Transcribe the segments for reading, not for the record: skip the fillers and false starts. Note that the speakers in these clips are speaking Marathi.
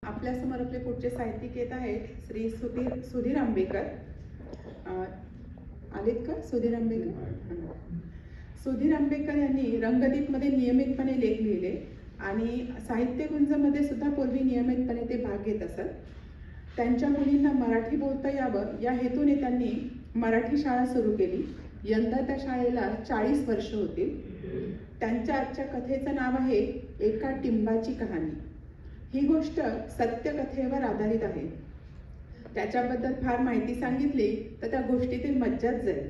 आपल्यासमोर आपले पुढचे साहित्यिक येत आहेत श्री सुधीर आंबेकर. आलेत का सुधीर आंबेकर? सुधीर आंबेकर यांनी रंगदीपमध्ये नियमितपणे लेख लिहिले आणि साहित्यगुंजमध्ये सुद्धा पूर्वी नियमितपणे ते भाग घेत असत. त्यांच्या मुलींना मराठी बोलता यावं या हेतूने त्यांनी मराठी शाळा सुरू केली. यंदा त्या शाळेला 40 वर्ष होतील. त्यांच्या आजच्या कथेचं नाव आहे एका टिंबाची कहाणी. ही गोष्ट सत्यकथेवर आधारित आहे. त्याच्याबद्दल फार माहिती सांगितली तर त्या गोष्टीतील मज्जाच जाईल.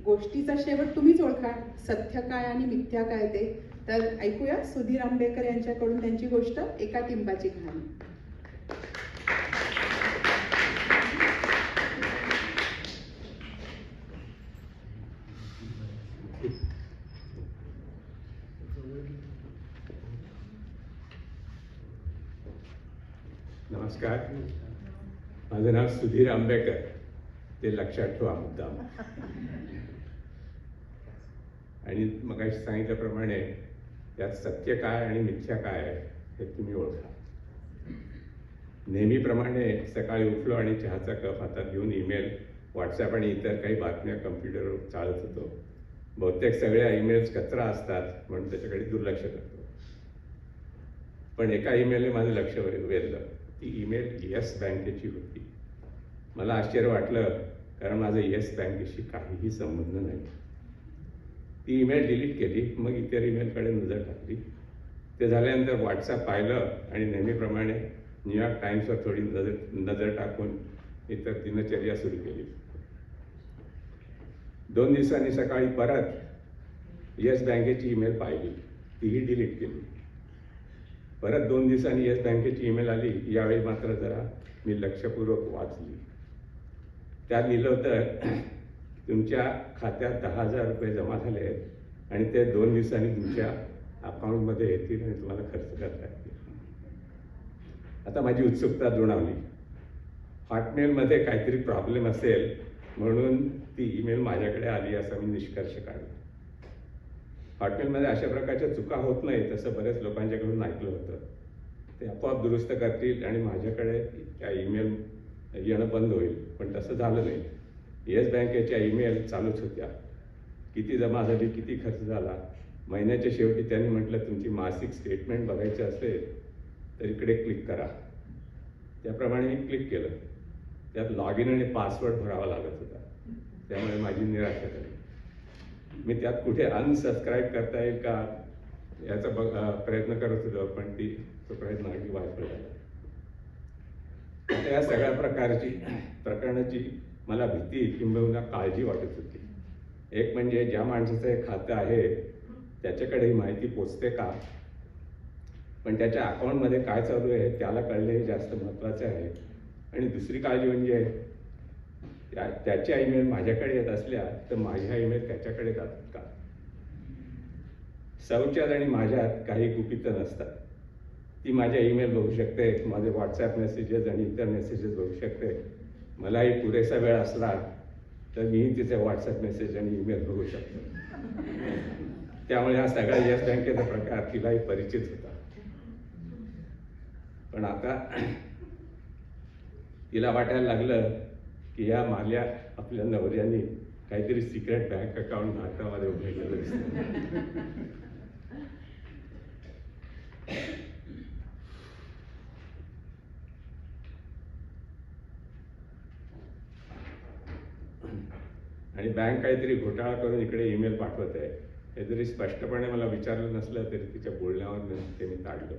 गोष्टीचा शेवट तुम्हीच ओळखा, सत्य काय आणि मिथ्या काय ते. तर ऐकूया सुधीर आंबेकर यांच्याकडून त्यांची गोष्ट एका टिंबाची कहाणी. नमस्कार, माझं नाव सुधीर आंबेकर, ते लक्षात ठेवा मुद्दाम. आणि मगाशी सांगितल्याप्रमाणे त्यात सत्य काय आणि मिथ्या काय आहे हे तुम्ही ओळखा. नेहमीप्रमाणे सकाळी उठलो आणि चहाचा कप हातात घेऊन ईमेल, व्हॉट्सॲप आणि इतर काही बातम्या कम्प्युटरवर चालत होतो. बहुतेक सगळ्या ईमेल्स कचरा असतात म्हणून त्याच्याकडे दुर्लक्ष करतो. पण एका ईमेलने माझं लक्ष वेधलं. ती ईमेल येस बँकेची होती. मला आश्चर्य वाटलं, कारण माझं येस बँकेशी काहीही संबंध नाही. ती ईमेल डिलीट केली. मग इतर ईमेलकडे नजर टाकली. ते झाल्यानंतर व्हॉट्सॲप पाहिलं आणि नेहमीप्रमाणे न्यूयॉर्क टाइम्सवर थोडी नजर टाकून इतर दिनचर्या सुरू केली. 2 दिवसांनी सकाळी परत येस बँकेची ईमेल पाहिली. तीही डिलीट केली. परत 2 दिवसांनी येस बँकेची ईमेल आली. यावेळी मात्र जरा मी लक्षपूर्वक वाचली. त्यात लिहिलं होतं, तुमच्या खात्यात 10,000 रुपये जमा झाले आहेत आणि ते 2 दिवसांनी तुमच्या अकाउंटमध्ये येतील आणि तुम्हाला खर्च करता येतील. आता माझी उत्सुकता दुणावली. हॉटमेलमध्ये काहीतरी प्रॉब्लेम असेल म्हणून ती ईमेल माझ्याकडे आली असा मी निष्कर्ष काढला. हॉटमेलमध्ये अशा प्रकारच्या चुका होत नाहीत असं बऱ्याच लोकांच्याकडून ऐकलं होतं. ते आपोआप दुरुस्त करतील आणि माझ्याकडे त्या ईमेल येणं बंद होईल. पण तसं झालं नाही. येस बँकेच्या ईमेल चालूच होत्या. किती जमा झाली, किती खर्च झाला. महिन्याच्या शेवटी त्यांनी म्हटलं, तुमची मासिक स्टेटमेंट बघायची असेल तर इकडे क्लिक करा. त्याप्रमाणे मी क्लिक केलं. त्यात लॉग इन आणि पासवर्ड भरावा लागत होता. त्यामुळे माझी निराशा झाली. मी त्यात कुठे अनसबस्क्राईब करता येईल का याचा प्रयत्न करत होतो, पण तो प्रयत्न अगदी वायफळ झाला. या सगळ्या प्रकरणाची मला भीती किंबहुना काळजी वाटत होती. एक म्हणजे ज्या माणसाचं हे खातं आहे त्याच्याकडे ही माहिती पोचते का, पण त्याच्या अकाउंटमध्ये काय चालू आहे त्याला कळणे हे जास्त महत्त्वाचे आहे. आणि दुसरी काळजी म्हणजे त्याच्या ईमेल माझ्याकडे येत असल्या तर माझ्या ईमेल त्याच्याकडे जातात का. सौच्यात आणि माझ्यात काही गुपितं नसतात. ती माझ्या ईमेल बघू शकते, माझे व्हॉट्सॲप मेसेजेस आणि इतर मेसेजेस बघू शकते. मलाही पुरेसा वेळ असला तर मीही तिचे व्हॉट्सॲप मेसेज आणि ईमेल बघू शकतो. त्यामुळे हा सगळा येस बँकेचा प्रकार तिलाही परिचित होता. पण आता तिला वाटायला लागलं की या माल्या आपल्या नवऱ्याने काहीतरी सिक्रेट बँक अकाउंट भारतामध्ये उघडलेलं दिसतं. आणि बँक काहीतरी घोटाळा करून इकडे ईमेल पाठवत आहे हे जरी स्पष्टपणे मला विचारलं नसलं तरी तिच्या बोलण्यावर ते मी काढलं.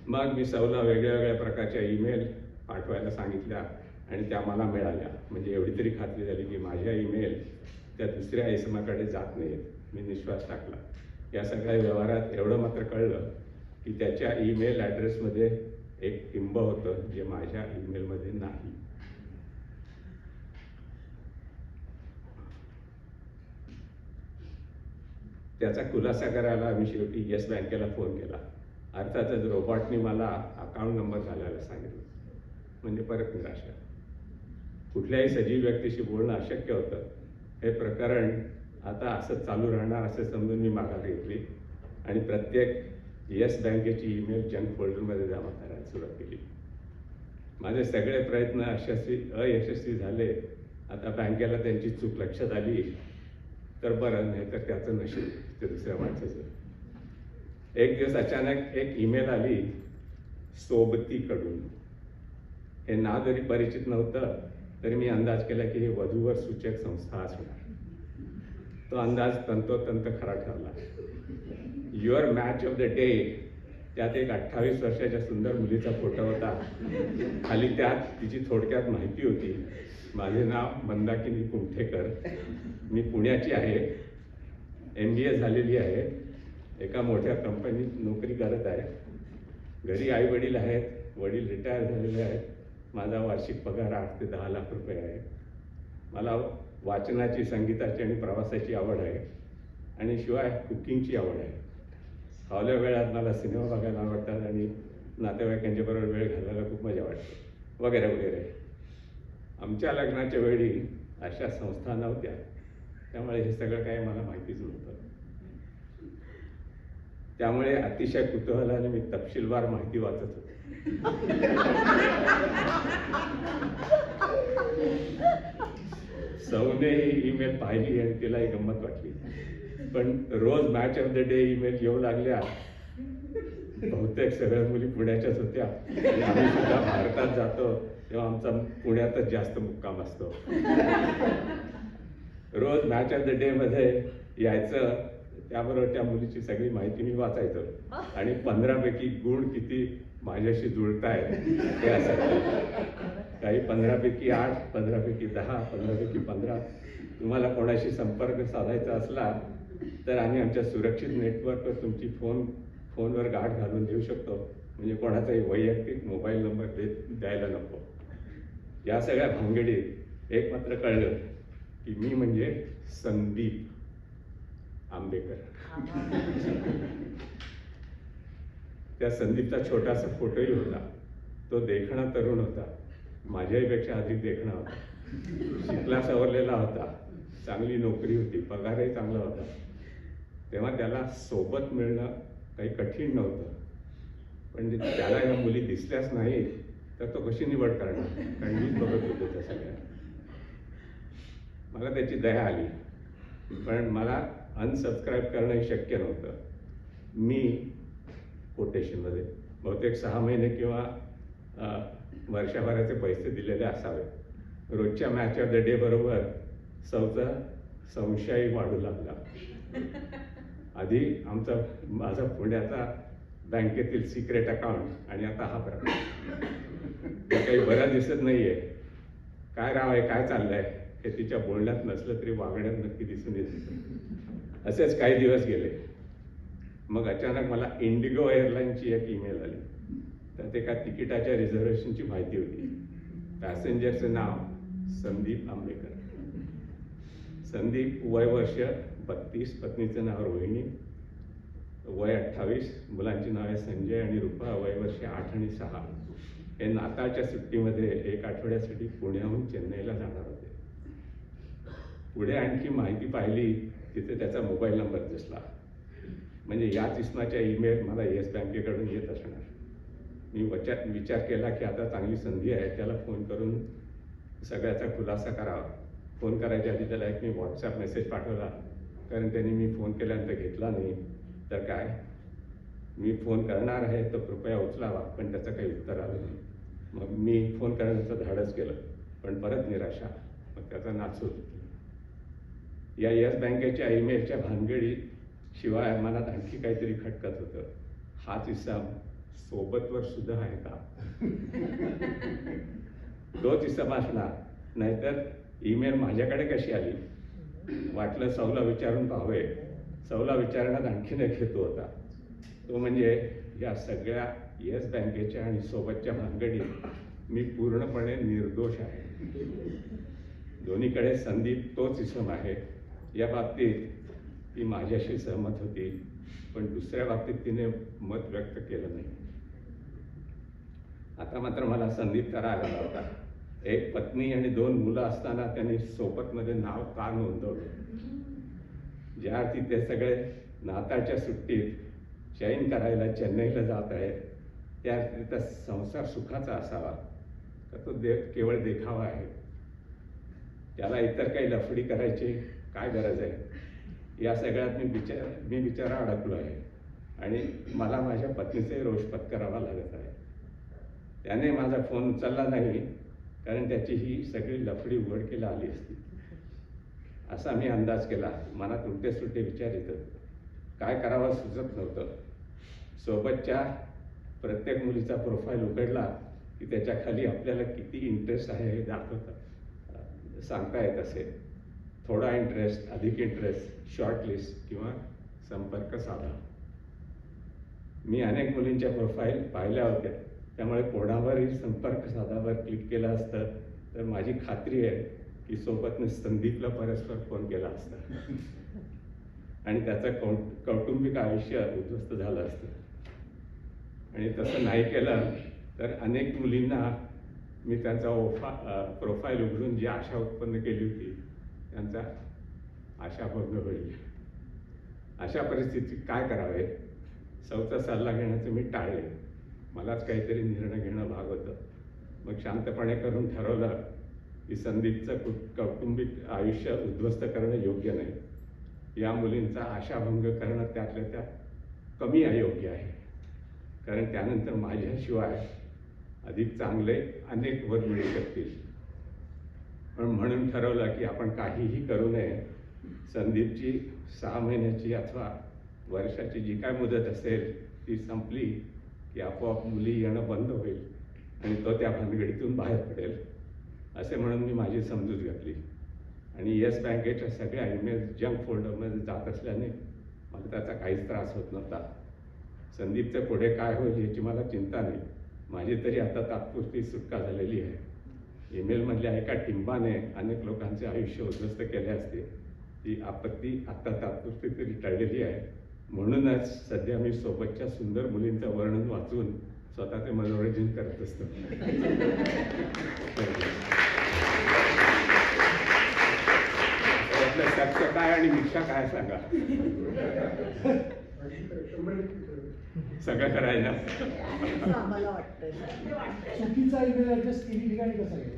मग मी सौला वेगळ्या वेगळ्या प्रकारच्या ईमेल पाठवायला सांगितल्या आणि त्या मला मिळाल्या. म्हणजे एवढी तरी खात्री झाली की माझ्या ईमेल त्या दुसऱ्या इसमाकडे जात नाहीत. मी निश्वास टाकला. या सगळ्या व्यवहारात एवढं मात्र कळलं की त्याच्या ईमेल ॲड्रेसमध्ये एक टिंब होतं जे माझ्या ईमेलमध्ये नाही. त्याचा खुलासा करायला मी शेवटी येस बँकेला फोन केला. अर्थातच रोबॉटने मला अकाउंट नंबर घालायला सांगितलं. म्हणजे परत निराशा. कुठल्याही सजीव व्यक्तीशी बोलणं अशक्य होतं. हे प्रकरण आता असं चालू राहणार असे समजून मी माघार घेतली आणि प्रत्येक येस बँकेची ईमेल जंक फोल्डरमध्ये जमा करायला सुरुवात केली. माझे सगळे प्रयत्न अयशस्वी झाले. आता बँकेला त्यांची चूक लक्षात आली तर बरं, नाही तर त्याचं नशीब ते दुसऱ्या माणसाचं. एक दिवस अचानक एक ईमेल आली सोबतीकडून. हे नाव जरी परिचित नव्हतं तरी मी अंदाज केला की हे वधूवर सूचक संस्था असणार. तो अंदाज तंतोतंत खरा ठरला. Your match of the day, त्यात एक 28 वर्षाच्या सुंदर मुलीचा फोटो होता. खाली त्यात तिची थोडक्यात माहिती होती. माझे नाव मंदाकिनी कुमठेकर, मी पुण्याची आहे, MBA झालेली आहे, एका मोठ्या कंपनीत नोकरी करत आहे, घरी आई वडील आहेत, वडील रिटायर झालेले आहेत, माझा वार्षिक पगार 8 ते 10 लाख रुपये आहे. मला वाचनाची, संगीताची आणि प्रवासाची आवड आहे आणि शिवाय कुकिंगची आवड आहे. फावल्या वेळात मला सिनेमा बघायला आवडतात आणि नातेवाईकांच्या बरोबर वेळ घालवायला खूप मजा वाटते, वगैरे वगैरे. आमच्या लग्नाच्या वेळी अशा संस्था नव्हत्या, त्यामुळे हे सगळं काही मला माहितीच नव्हतं. त्यामुळे अतिशय कुतूहलाने मी तपशीलवार माहिती वाचत होतो. सौने ही ईमेल पाहिली आणि तिलाही गंमत वाटली. पण रोज match of the day email येऊ लागल्या. बहुतेक सगळ्या मुली पुण्याच्याच होत्या. आम्ही सुद्धा भारतात जातो तेव्हा आमचा पुण्यातच जास्त मुक्काम असतो. रोज मॅच ऑफ द डे मध्ये यायचं, त्याबरोबर त्या मुलीची सगळी माहिती मी वाचायचो आणि 15पैकी गुण किती माझ्याशी जुळताय हे असायचं. काही 15पैकी 8, 15पैकी 10, 15पैकी 15. तुम्हाला कोणाशी संपर्क साधायचा असला तर आम्ही आमच्या सुरक्षित नेटवर्कवर तुमची फोनवर गाठ घालून देऊ शकतो, म्हणजे कोणाचाही वैयक्तिक मोबाईल नंबर द्यायला नको. या सगळ्या भानगडीत एक मात्र कळलं की मी म्हणजे संदीप आंबेकर. त्या संदीपचा छोटासा फोटोही होता. तो देखणा तरुण होता, माझ्याहीपेक्षा अधिक देखणा होता, शिकला सवरलेला होता, चांगली नोकरी होती, पगारही चांगला होता. तेव्हा त्याला सोबत मिळणं काही कठीण नव्हतं. पण त्याला या मुली दिसल्याच नाही तर तो कशी निवड करणार, कारण मीच बघत होतो त्या सगळ्या. मला त्याची दया आली, पण मला अनसबस्क्राईब करणंही शक्य नव्हतं. मी कोटेशनमध्ये बहुतेक 6 महिने किंवा वर्षभराचे पैसे दिलेले असावे. रोजच्या मॅच ऑफ द डे बरोबर संशयही वाढू लागला. आधी माझा पुण्याचा बँकेतील सिक्रेट अकाउंट आणि आता हा प्रकार. काही बरं दिसत नाहीये. काय राव आहे, काय चाललंय हे तिच्या बोलण्यात नसलं तरी वागण्यात नक्की दिसून येत. असेच काही दिवस गेले. मग अचानक मला इंडिगो एअरलाईनची एक ईमेल आली. त्यात एका तिकिटाच्या रिझर्वेशनची माहिती होती. पॅसेंजरचं नाव संदीप आंबेकर. संदीप वय वर्ष 32, पत्नीचं नाव रोहिणी, वय 28, मुलांची नावे संजय आणि रूपा, वय वर्ष 8 आणि 6. हे नाताळच्या सुट्टीमध्ये 1 आठवड्यासाठी पुण्याहून चेन्नईला जाणार होते. पुढे आणखी माहिती पाहिली, तिथे त्याचा मोबाईल नंबर दिसला. म्हणजे याच इसमाच्या ईमेल मला येस बँकेकडून येत असणार. मी विचार केला की आता चांगली संधी आहे, त्याला फोन करून सगळ्याचा खुलासा करावा. फोन करायच्या आधी त्याला एक मी व्हॉट्सॲप मेसेज पाठवला, कारण त्यांनी मी फोन केल्यानंतर घेतला नाही. तर काय, मी फोन करणार आहे तर कृपया उचलावा, पण त्याचं काही उत्तर आलं नाही. मग मी फोन करण्याचं धाडस केलं, पण परत निराशा. मग त्याचा नाचून या येस बँकेच्या ईमेलच्या भानगडी शिवाय मनात आणखी काहीतरी खटकत होतं. हाच इसम सोबतवर सुद्धा आहे का? तोच इसम असणार, नाहीतर ईमेल माझ्याकडे कशी आली? वाटलं सौला विचारून पाहावे. सौला विचारण्यात आणखीन एक हेतू होता. तो म्हणजे या सगळ्या येस बँकेच्या आणि सोबतच्या भानगडीत मी पूर्णपणे निर्दोष आहे. दोन्हीकडे संदीप तोच इसम आहे. या बाबतीत ती माझ्याशी सहमत होती, पण दुसऱ्या बाबतीत तिने मत व्यक्त केलं नाही. आता मात्र मला संदीप करायला आला होता. एक पत्नी आणि 2 मुलं असताना त्यांनी सोबतमध्ये नाव का नोंदवलं? ज्या अर्थी ते सगळे नाताळच्या सुट्टीत चैन करायला चेन्नईला जात आहे, त्याचा संसार सुखाचा असावा का तो केवळ देखावा आहे? त्याला इतर काही लफडी करायची काय गरज आहे? या सगळ्यात मी बिचारा अडकलो आहे आणि मला माझ्या पत्नीचाही रोष पत्करावा लागत आहे. त्याने माझा फोन उचलला नाही कारण त्याची ही सगळी लफडी उघडकीला आली असती असा मी अंदाज केला. मनात उलटे सुलटे विचार येतात. काय करावं सुचत नव्हतं. सोबतच्या प्रत्येक मुलीचा प्रोफाईल उघडला की त्याच्या खाली आपल्याला किती इंटरेस्ट आहे हे सांगता येत असेल. थोडा इंटरेस्ट, अधिक इंटरेस्ट, शॉर्ट लिस्ट किंवा संपर्क साधा. मी अनेक मुलींच्या प्रोफाईल पाहिल्या होत्या, त्यामुळे कोणावरही संपर्क साधावर क्लिक केलं असतं तर माझी खात्री आहे की सोबतने संदीपला परस्पर फोन केला असता आणि त्याचं कौटुंबिक आयुष्य उद्ध्वस्त झालं असतं. आणि तसं नाही केलं तर अनेक मुलींना मी त्यांचा प्रोफाईल उघडून जी आशा उत्पन्न केली होती त्यांचा आशाभंग होईल. अशा परिस्थितीत काय करावे? सौचा सल्ला घेण्याचं मी टाळले. मलाच काहीतरी निर्णय घेणं भाग होतं. मग शांतपणे करून ठरवलं की संदीपचं कौटुंबिक आयुष्य उद्ध्वस्त करणं योग्य नाही. या मुलींचा आशाभंग करणं त्यातल्या त्यात कमी अयोग्य आहे, कारण त्यानंतर माझ्याशिवाय अधिक चांगले अनेक वर मिळू शकतील. पण म्हणून ठरवलं की आपण काहीही करू नये. संदीपची 6 महिन्याची अथवा वर्षाची जी काय मुदत असेल ती संपली की आपोआप मुली येणं बंद होईल आणि तो त्या भानगडीतून बाहेर पडेल असे म्हणून मी माझी समजूत घातली. आणि येस बँकेच्या सगळ्या ईमेल जंक फोल्डरमध्ये जात असल्याने मला त्याचा काहीच त्रास होत नव्हता. संदीपचं पुढे काय होईल याची मला चिंता नाही. माझी तरी आता तात्पुरती सुटका झालेली आहे. ईमेलमधल्या एका टिंबाने अनेक लोकांचे आयुष्य उद्ध्वस्त केले असते. ती आपत्ती आत्ता तात्पुरती तरी टळलेली आहे. म्हणूनच सध्या मी सोबतच्या सुंदर मुलींचं वर्णन वाचून स्वतःचे मनोरंजन करत असतो. त्यातलं सत्य काय आणि मिथ्या काय सांगा? सगळं करायला आम्हाला वाटतंय चुकीचा ईमेल ऍड्रेस तिन्ही ठिकाणी कसा गेला?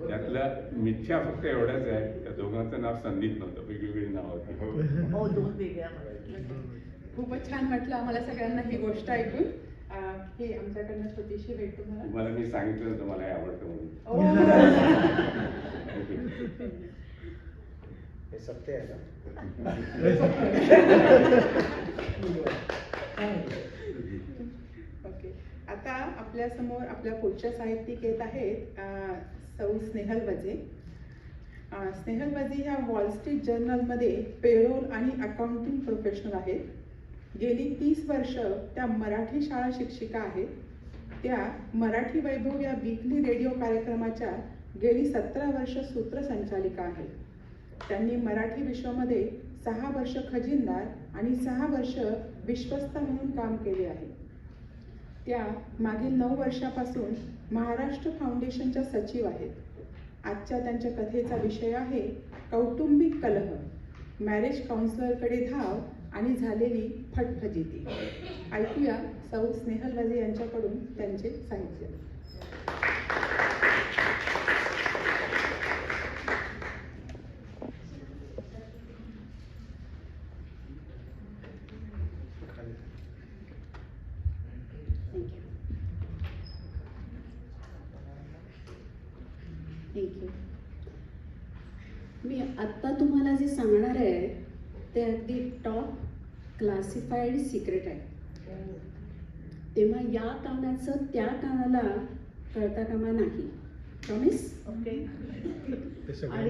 त्यातलं मिथ्या फक्त एवढंच आहे त्या दोघांचं नाव संदीप नव्हतं, वेगवेगळी नाव होती. हो, 2 वेगळ्या. खूपच छान वाटलं आम्हाला सगळ्यांना ही गोष्ट ऐकून. हे आमच्याकडनं छोटीशी भेट तुम्हाला. तुम्हाला मी सांगितलं होतं मला हे आवडतं म्हणून. हे सत्य आहे ना? ओके, आता आपल्या समोर आपल्या पुढच्या साहित्यिक येत आहेत सौ स्नेहल वजे. स्नेहल वजे ह्या वॉल स्ट्रीट जर्नलमध्ये पेरोल आणि अकाउंटिंग प्रोफेशनल आहेत. गेली 30 वर्ष त्या मराठी शाळा शिक्षिका आहेत. त्या मराठी वैभव या वीकली रेडिओ कार्यक्रमाच्या गेली 17 वर्ष सूत्रसंचालिका आहेत. त्यांनी मराठी विश्वामध्ये 6 वर्ष खजिनदार आणि 6 वर्ष विश्वस्त म्हणून काम केले आहे. त्या मागील 9 वर्षापासून महाराष्ट्र फाउंडेशनच्या सचिव आहेत. आजच्या त्यांच्या कथेचा विषय आहे कौटुंबिक कलह, मॅरेज काउन्सिलरकडे धाव आणि झालेली फटफजिती. ऐकूया सौ स्नेहल वजे यांच्याकडून त्यांचे साहित्य. थँक्यू. मी आत्ता तुम्हाला जे सांगणार आहे ते अगदी टॉप क्लासिफाईड सिक्रेट आहे. तेव्हा या कानाचं त्या कानाला कळता कामा नाही. प्रॉमिस? ओके. आणि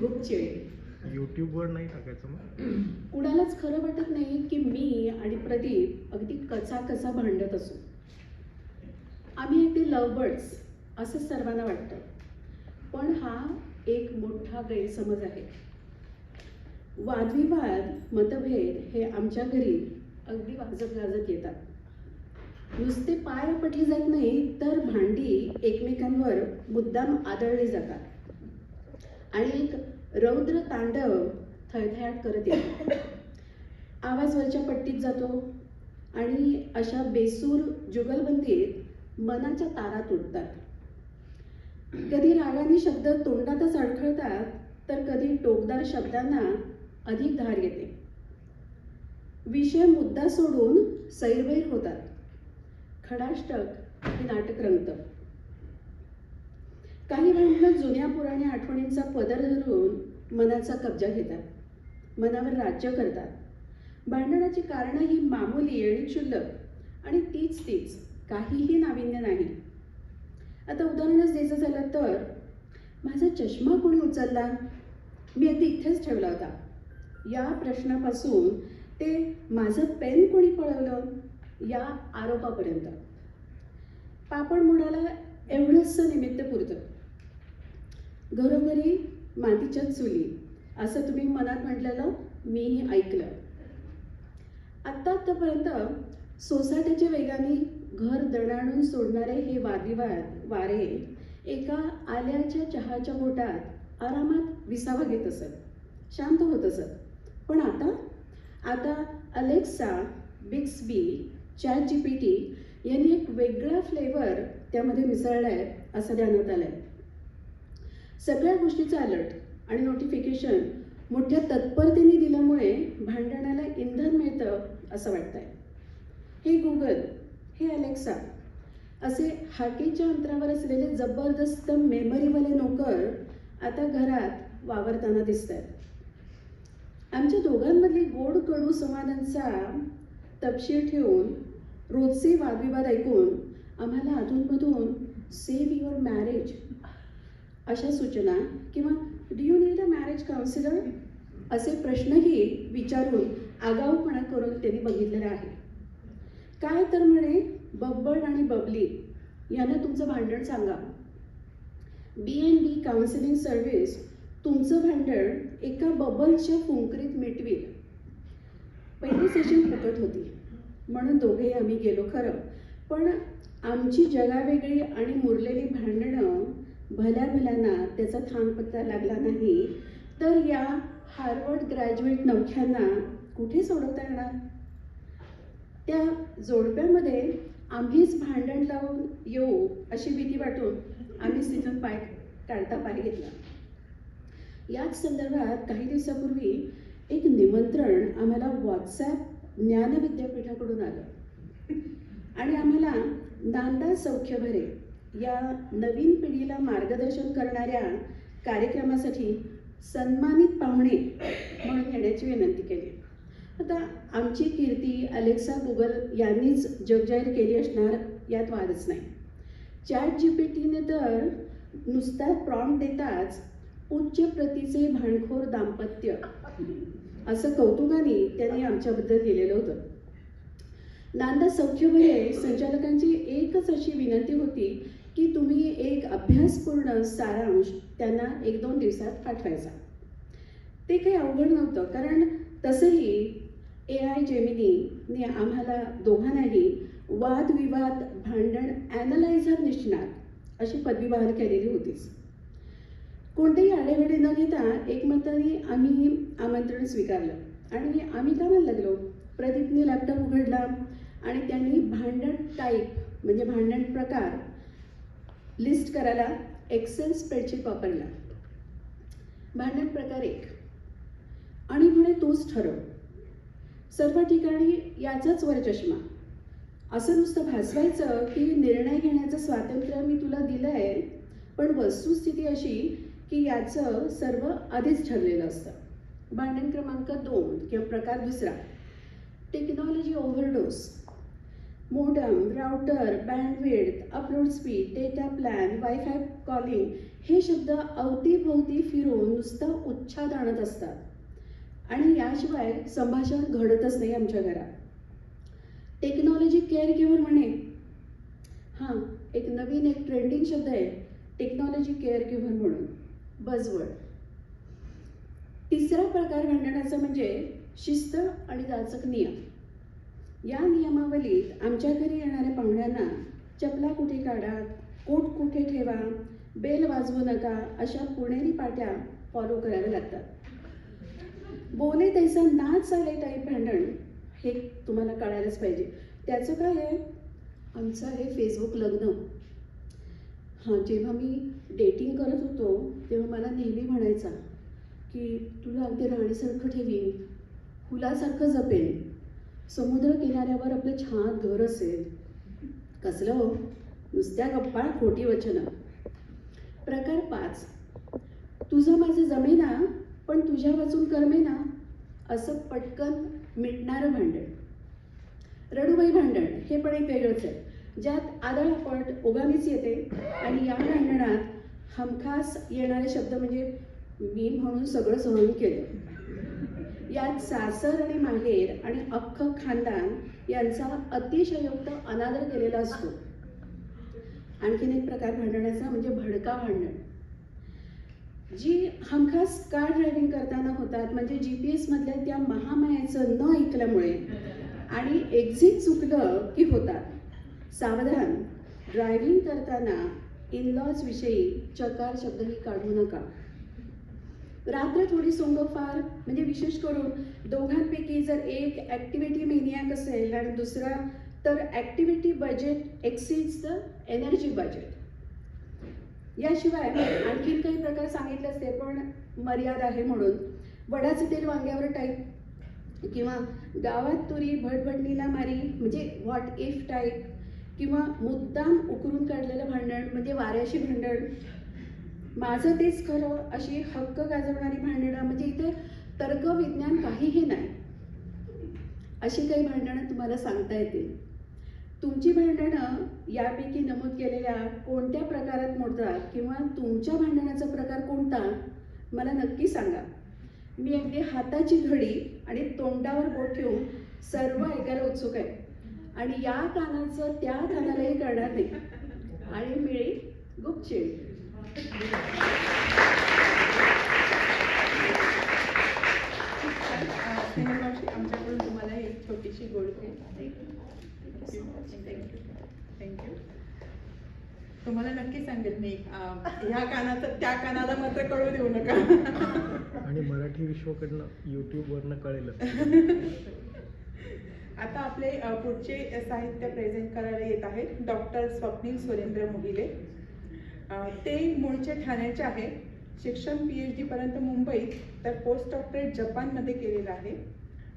गुपचिप युट्यूबवर नाही टाकायचं मग? कुणालाच खरं वाटत नाही की मी आणि प्रदीप अगदी कचा भांडत असू. आम्ही अगदी लव्हबर्ड्स असं सर्वांना वाटतं. पण हा एक मोठा गैरसमज आहे. वादविवाद, मतभेद हे आमच्या घरी अगदी वाजत गाजत येतात. नुसते पाय आपटले जात नाही तर भांडी एकमेकांवर मुद्दाम आदळली जातात आणि एक रौद्र तांडव थळथळाट करत येतो. आवाज वरच्या पट्टीत जातो आणि अशा बेसूर जुगलबंदीत मनाच्या तारा तुटतात. कधी रागाने शब्द तोंडातच अडखळतात, तर कधी टोकदार शब्दांना अधिक धार येते. विषय मुद्दा सोडून सैरभैर होतात. खडाष्टक हे नाटक रंगतं. काही भांडणं जुन्या पुराण्या आठवणींचा पदर धरून मनाचा कब्जा घेतात, मनावर राज्य करतात. भांडणाची कारणं ही मामूली आणि क्षुल्लक आणि तीच काहीही नाविन्य नाही. आता उदाहरणच द्यायचं झालं तर, माझा चष्मा कोणी उचलला, मी अगदी इथेच ठेवला होता, या प्रश्नापासून ते माझं पेन कोणी पळवलं या आरोपापर्यंत. पापड मोडाला एवढंसं निमित्त पुरतं. घरोघरी मातीच्या चुली असं तुम्ही मनात म्हटलेलं मीही ऐकलं. आत्तापर्यंत सोसाट्याच्या वेगाने घर दणाणून सोडणारे हे वादविवाद वारे एका आल्याच्या चहाच्या घोटात आरामात विसावा घेत असत, शांत होत असत. पण आता अलेक्सा, बिक्सबी, ChatGPT यांनी एक वेगळा फ्लेवर त्यामध्ये मिसळला आहे असं ध्यानात आलं आहे. सगळ्या गोष्टीचं अलर्ट आणि नोटिफिकेशन मोठ्या तत्परतेने दिल्यामुळे भांडणाला इंधन मिळतं असं वाटतंय. हे गुगल, हे अलेक्सा असे हाकेच्या अंतरावर असलेले जबरदस्त मेमरीवाले नोकर आता घरात वावरताना दिसत आहेत. आमच्या दोघांमधली गोड कडू संवादांचा तपशील ठेवून रोजचे वादविवाद ऐकून आम्हाला अधूनमधून सेव्ह युअर मॅरेज अशा सूचना किंवा do you need a marriage counsellor असे प्रश्नही विचारून आगाऊपणा करून त्यांनी बघितलेला आहे. काय तर म्हणे, बब्बड आणि बबली यांना तुमचं भांडण सांगा. B&B काउन्सिलिंग सर्व्हिस तुमचं भांडण एका बबलच्या फुंकरीत मिटवील. पहिली सेशन फुकट होती म्हणून दोघेही आम्ही गेलो खरं, पण आमची जगावेगळी आणि मुरलेली भांडणं भल्याभल्यांना त्याचा थांगपत्ता लागला नाही, तर या हार्वर्ड ग्रॅज्युएट नवख्यांना कुठे सोडवता येणार. त्या जोडप्यामध्ये आम्हीच भांडण लावून येऊ अशी भीती वाटून आम्ही तिथून पाय घेतला. याच संदर्भात काही दिवसापूर्वी एक निमंत्रण आम्हाला व्हॉट्सॲप ज्ञान विद्यापीठाकडून आलं आणि आम्हाला नांदा सौख्यभरे या नवीन पिढीला मार्गदर्शन करणाऱ्या कार्यक्रमासाठी सन्मानित पाहुणे म्हणून येण्याची विनंती केली. आता आमची कीर्ती अलेक्सा, गुगल यांनीच जगजाहीर केली असणार यात वादच नाही. ChatGPTने तर नुसता प्रॉम्प्ट देताच उच्च प्रतीचे भांडखोर दाम्पत्य असं कौतुकाने त्यांनी आमच्याबद्दल लिहिलेलं होतं. नांदा सौख्यभरे संचालकांची एकच अशी विनंती होती की तुम्ही एक अभ्यासपूर्ण सारांश त्यांना 1-2 दिवसात पाठवायचा. ते काही अवघड नव्हतं, कारण तसंही AI जेमिनीने आम्हाला दोघांनाही वादविवाद भांडण ॲनलायझर निष्णात अशी पदवी बहाल केलेली होतीच. कोणतेही आडेवेडे न घेता एकमताने आम्ही आमंत्रण स्वीकारलं आणि आम्ही कामाला लागलो. प्रदीपने लॅपटॉप उघडला आणि त्यांनी भांडण टाईप म्हणजे भांडण प्रकार लिस्ट करायला एक्सेल स्प्रेडशीट वापरला. भांडण प्रकार 1 आणि म्हणे तूच ठरव. सर्व ठिकाणी याचाच वर चष्मा. असं नुसतं भासवायचं की निर्णय घेण्याचं स्वातंत्र्य मी तुला दिलं आहे, पण वस्तुस्थिती अशी की याचं सर्व आधीच ठरलेलं असतं. भांडण क्रमांक 2 किंवा प्रकार 2 technology overdose. Modem, router, bandwidth, upload speed, data plan, wifi calling हे शब्द अवतीभोवती फिरून नुसतं उच्छाद आणत असतात आणि याशिवाय संभाषण घडतच नाही आमच्या घरात. टेक्नॉलॉजी केअर गिव्हर म्हणे, हां एक नवीन एक ट्रेंडिंग शब्द आहे टेक्नॉलॉजी केअर गिव्हर म्हणून, बजवर्ड. 3रा प्रकार भांडणाचा म्हणजे शिस्त आणि जाचक नियम. या नियमावलीत आमच्या घरी येणाऱ्या पाहुण्यांना चपला कुठे काढा, कोट कुठे ठेवा, बेल वाजवू नका अशा पुणेरी पाट्या फॉलो कराव्या लागतात. बोले तैसा नाच चाले टाईप भांडण हे तुम्हाला कळायलाच पाहिजे. त्याचं काय आहे, आमचं आहे फेसबुक लग्न. हां, जेव्हा मी डेटिंग करत होतो तेव्हा मला नेहमी म्हणायचा की तुला अगदी राणीसारखं ठेवीन, फुलासारखं जपेन, समुद्र किनाऱ्यावर आपलं छान घर असेल. कसलं हो, नुसत्या गप्पा खोटी वचनं. प्रकार 5, तुझं माझं जमेना पण तुझ्या वाचून करमेना असं पटकन मिटणारं भांडण. रडूबाई भांडण हे पण एक वेगळंच आहे, ज्यात आदळापट ओघामीच येते. आणि या भांडणात हमखास येणारे शब्द म्हणजे मी म्हणून सगळं सहन केलं. यात सासर आणि माहेर आणि अख्खं खानदान यांचा अतिशयोक्त अनादर केलेला असतो. आणखीन एक प्रकार भांडणाचा म्हणजे भडका भांडण, जी हमखास कार ड्रायव्हिंग करताना होतात. म्हणजे GPS मधल्या त्या महामायाचं न ऐकल्यामुळे आणि एक्झिट चुकलं की होतात. सावधान, ड्रायव्हिंग करताना इनलॉज विषयी चकार शब्दही काढू नका. रात्र थोडी सोंगफार म्हणजे विशेष करून दोघांपैकी जर एक ॲक्टिव्हिटी मेनियाक असेल आणि दुसरा तर activity budget exceeds the energy budget. याशिवाय आणखीन काही प्रकार सांगितले असते पण मर्यादा आहे म्हणून. वडाचं तेल वांग्यावर टाईप किंवा गावात तुरी भटभटणीला मारी म्हणजे व्हॉट इफ टाईप किंवा मुद्दाम उकरून काढलेलं भांडण म्हणजे वाऱ्याशी भांडण. माझं तेच खरं अशी हक्क गाजवणारी भांडणं म्हणजे इथे तर्क विज्ञान काहीही नाही. अशी काही भांडणं तुम्हाला सांगता येतील. तुमची भांडणं यापैकी नमूद केलेल्या कोणत्या प्रकारात मोडतात किंवा तुमच्या भांडणाचा प्रकार कोणता मला नक्की सांगा. मी अगदी हाताची घडी आणि तोंडावर बोट ठेवून सर्व ऐकायला उत्सुक आहे. आणि या कानाचं त्या कानालाही करणार नाही. आणि मिळी गुपचिप. मावशी, आमच्याकडून तुम्हाला एक छोटीशी गोड भेट. थँक्यू. तुम्हाला नक्की सांगेल मी ह्या कानाचं त्या कानाला मात्र कळू देऊ नका. आणि मराठी विश्वकडनं यूट्यूबवरनं कळेलच. आता आपले पुढचे साहित्य प्रेझेंट करायला येत आहेत डॉक्टर स्वप्नील सुरेंद्र मोहिले. ते मूळचे ठाण्याचे आहे. शिक्षण PhD पर्यंत मुंबईत तर पोस्ट डॉक्टरेट जपानमध्ये केलेलं आहे.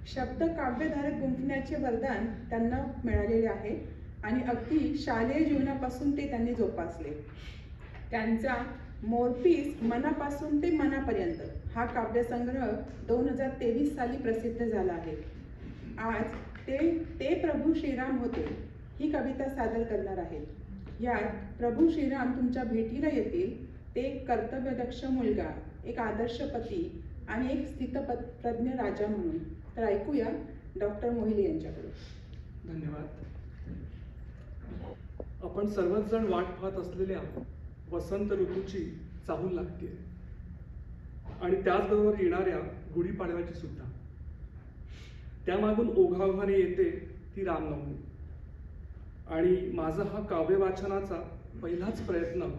शब्द काव्यधारेत गुंफण्याचे वरदान त्यांना मिळालेले आहे आणि अगदी शालेय जीवनापासून ते त्यांनी जोपासले. त्यांचा मोरपीस मनापासून ते मनापर्यंत हा काव्यसंग्रह 2023 साली प्रसिद्ध झाला आहे. आज ते प्रभू श्रीराम होते ही कविता सादर करणार आहेत. यात प्रभू श्रीराम तुमच्या भेटीला येतील. ते एक कर्तव्यदक्ष मुलगा, एक आदर्श पती आणि एक स्थितप्रज्ञ राजा म्हणून. तर ऐकूया डॉक्टर मोहिले यांच्याकडून. धन्यवाद. आपण सर्वच जण वाट पाहत असलेल्या वसंत ऋतूची चाहूल लागते आणि त्याचबरोबर येणाऱ्या गुढीपाडव्याची सुद्धा. त्यामागून ओघाओघाने येते ती रामनवमी. आणि माझा हा काव्य वाचनाचा पहिलाच प्रयत्न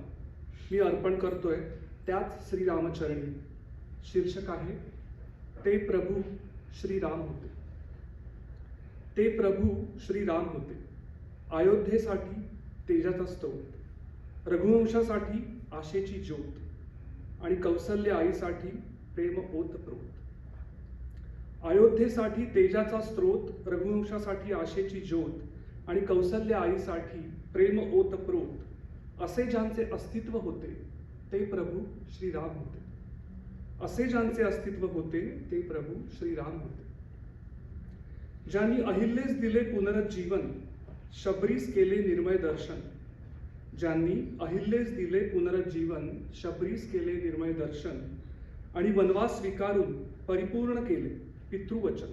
मी अर्पण करतोय त्याच श्रीरामचरणी. शीर्षक आहे ते प्रभू श्रीराम होते. ते प्रभू श्रीराम होते. अयोध्येसाठी तेजाचा स्तोत्र, रघुवंशासाठी आशेची ज्योत आणि कौसल्य आईसाठी प्रेम ओतप्रोत. अयोध्येसाठी तेजाचा स्रोत, रघुवंशासाठी आशेची ज्योत आणि कौसल्य आईसाठी प्रेम ओतप्रोत असे ज्यांचे अस्तित्व होते ते प्रभू श्रीराम होते. असे ज्यांचे अस्तित्व होते ते प्रभू श्रीराम होते. ज्यांनी अहिल्येस दिले पुनरुज्जीवन, शबरीस केले निर्मय दर्शन. ज्यांनी अहिल्येस दिले पुनरुज्जीवन, शबरीस केले निर्मय दर्शन आणि वनवास स्वीकारून परिपूर्ण केले पितृवचन.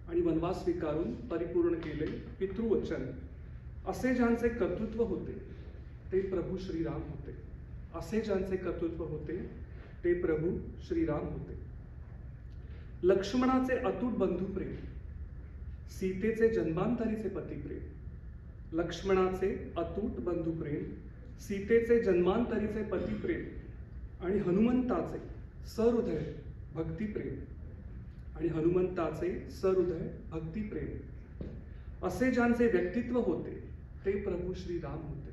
आणि वनवास स्वीकारून परिपूर्ण केले पितृवचन असे ज्यांचे कर्तृत्व होते ते प्रभू श्रीराम होते. असे ज्यांचे कर्तृत्व होते ते प्रभू श्रीराम होते. लक्ष्मणाचे अतूट बंधुप्रेम, सीतेचे जन्मांतरीचे पतिप्रेम. लक्ष्मणाचे अतूट बंधुप्रेम, सीतेचे जन्मांतरीचे पतिप्रेम आणि हनुमंताचे सहृदय भक्तिप्रेम आणि हनुमंताचे सहृदय भक्तिप्रेम असे ज्यांचे व्यक्तित्व होते ते प्रभू श्रीराम होते.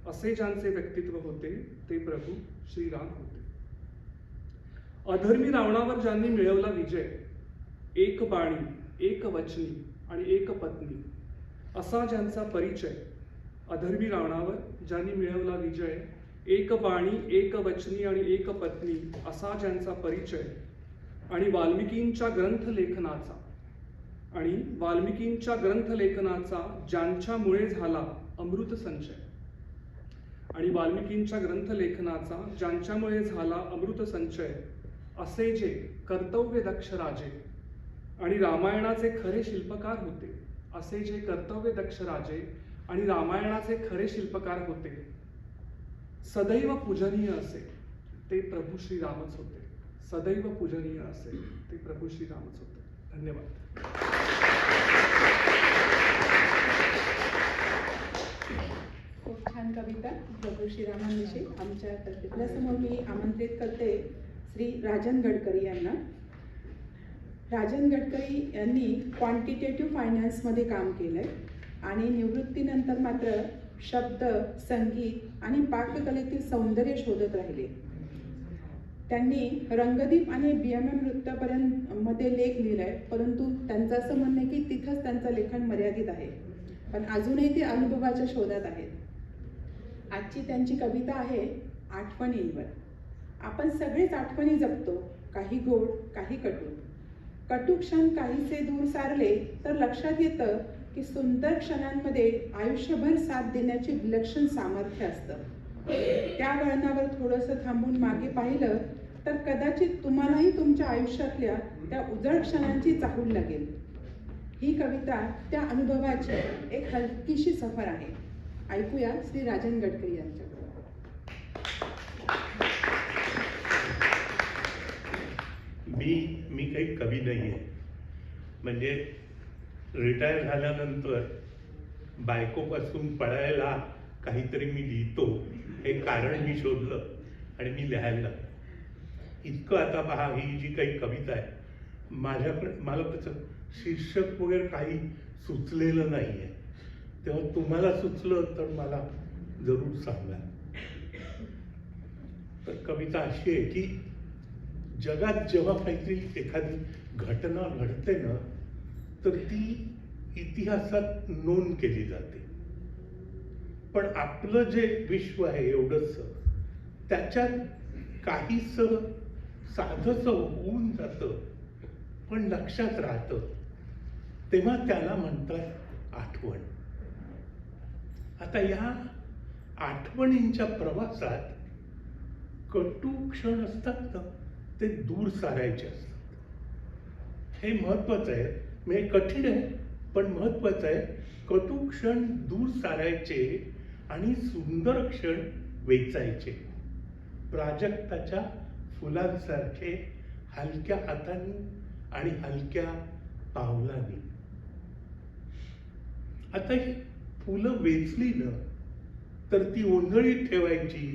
असे ज्यांचे व्यक्तित्व होते ते प्रभू श्रीराम होते. अधर्मी रावणावर ज्यांनी मिळवला विजय, एक बाणी एक वचनी आणि एक पत्नी असा ज्यांचा परिचय. अधर्मी रावणावर ज्यांनी मिळवला विजय, एक बाणी एक वचनी आणि एक पत्नी असा ज्यांचा परिचय. आणि वाल्मिकींच्या ग्रंथलेखनाचा ज्यांच्यामुळे झाला अमृत संचय. आणि वाल्मिकींच्या ग्रंथलेखनाचा ज्यांच्यामुळे झाला अमृत संचय असे जे कर्तव्य दक्ष राजे आणि रामायणाचे खरे शिल्पकार होते. असे जे कर्तव्य दक्ष राजे आणि रामायणाचे खरे शिल्पकार होते. सदैव पूजनीय असे ते प्रभू श्रीरामच होते. सदैव पूजनीय असे ते प्रभू श्रीरामच होते. धन्यवाद. खूप छान कविता प्रभू श्रीरामांविषयी. आपल्यासमोर मी आमंत्रित करते श्री राजन गडकरी यांना. राजन गडकरी यांनी क्वांटिटेटिव्ह फायनान्समध्ये काम केलं आहे आणि निवृत्तीनंतर मात्र शब्द, संगीत आणि पाककलेतील सौंदर्य शोधत राहिले. त्यांनी रंगदीप आणि BMM वृत्तपर्यंत मध्ये लेख लिहिलाय, परंतु त्यांचं असं म्हणणं आहे की तिथंच त्यांचं लेखन मर्यादित आहे, पण अजूनही ते अनुभवाच्या शोधात आहेत. आजची त्यांची कविता आहे आठवणींवर. आपण सगळेच आठवणी जपतो, काही गोड काही कटू. कटू क्षण काहीसे दूर सारले तर लक्षात येतं की सुंदर क्षणांमध्ये आयुष्यभर साथ देण्याचे विलक्षण सामर्थ्य असतं. त्या वळणावर थोडंसं थांबून मागे पाहिलं तर कदाचित तुम्हालाही तुमच्या आयुष्यातल्या त्या उजळ क्षणांची चाहूल लागेल. ही कविता त्या अनुभवाची एक हलकीशी सफर आहे. ऐकूया श्री राजन गडकरी यांच्याकडून. मी काही कवी नाही आहे. म्हणजे रिटायर झाल्यानंतर बायकोपासून पळायला काहीतरी मी लिहितो हे कारण मी शोधलं आणि मी लिहायला लागलो. इतकं आता पहा, ही जी काही कविता आहे मला त्याचं शीर्षक वगैरे काही सुचलेलं नाही आहे. तेव्हा तुम्हाला सुचलं तर मला जरूर सांगा. तर कविता अशी आहे की जगात जेव्हा काहीतरी एखादी घटना घडते ना तर ती इतिहासात नोंद केली जाते. पण आपलं जे विश्व आहे एवढंच त्याच्यात काहीसं साधंसं होऊन जातं पण लक्षात राहतं, तेव्हा त्याला म्हणतात आठवण. आता या आठवणींच्या प्रवासात कटू क्षण असतात ना ते दूर सारायचे असतात. हे महत्वाचं आहे. म्हणजे कठीण आहे पण महत्वाचं आहे. कटू क्षण दूर सारायचे आणि सुंदर क्षण वेचायचे. प्राजक्ताच्या फुलांसारखे हलक्या हातांनी आणि हलक्या पावलांनी. आता ही फुलं वेचली ना तर ती ओंजळीत ठेवायची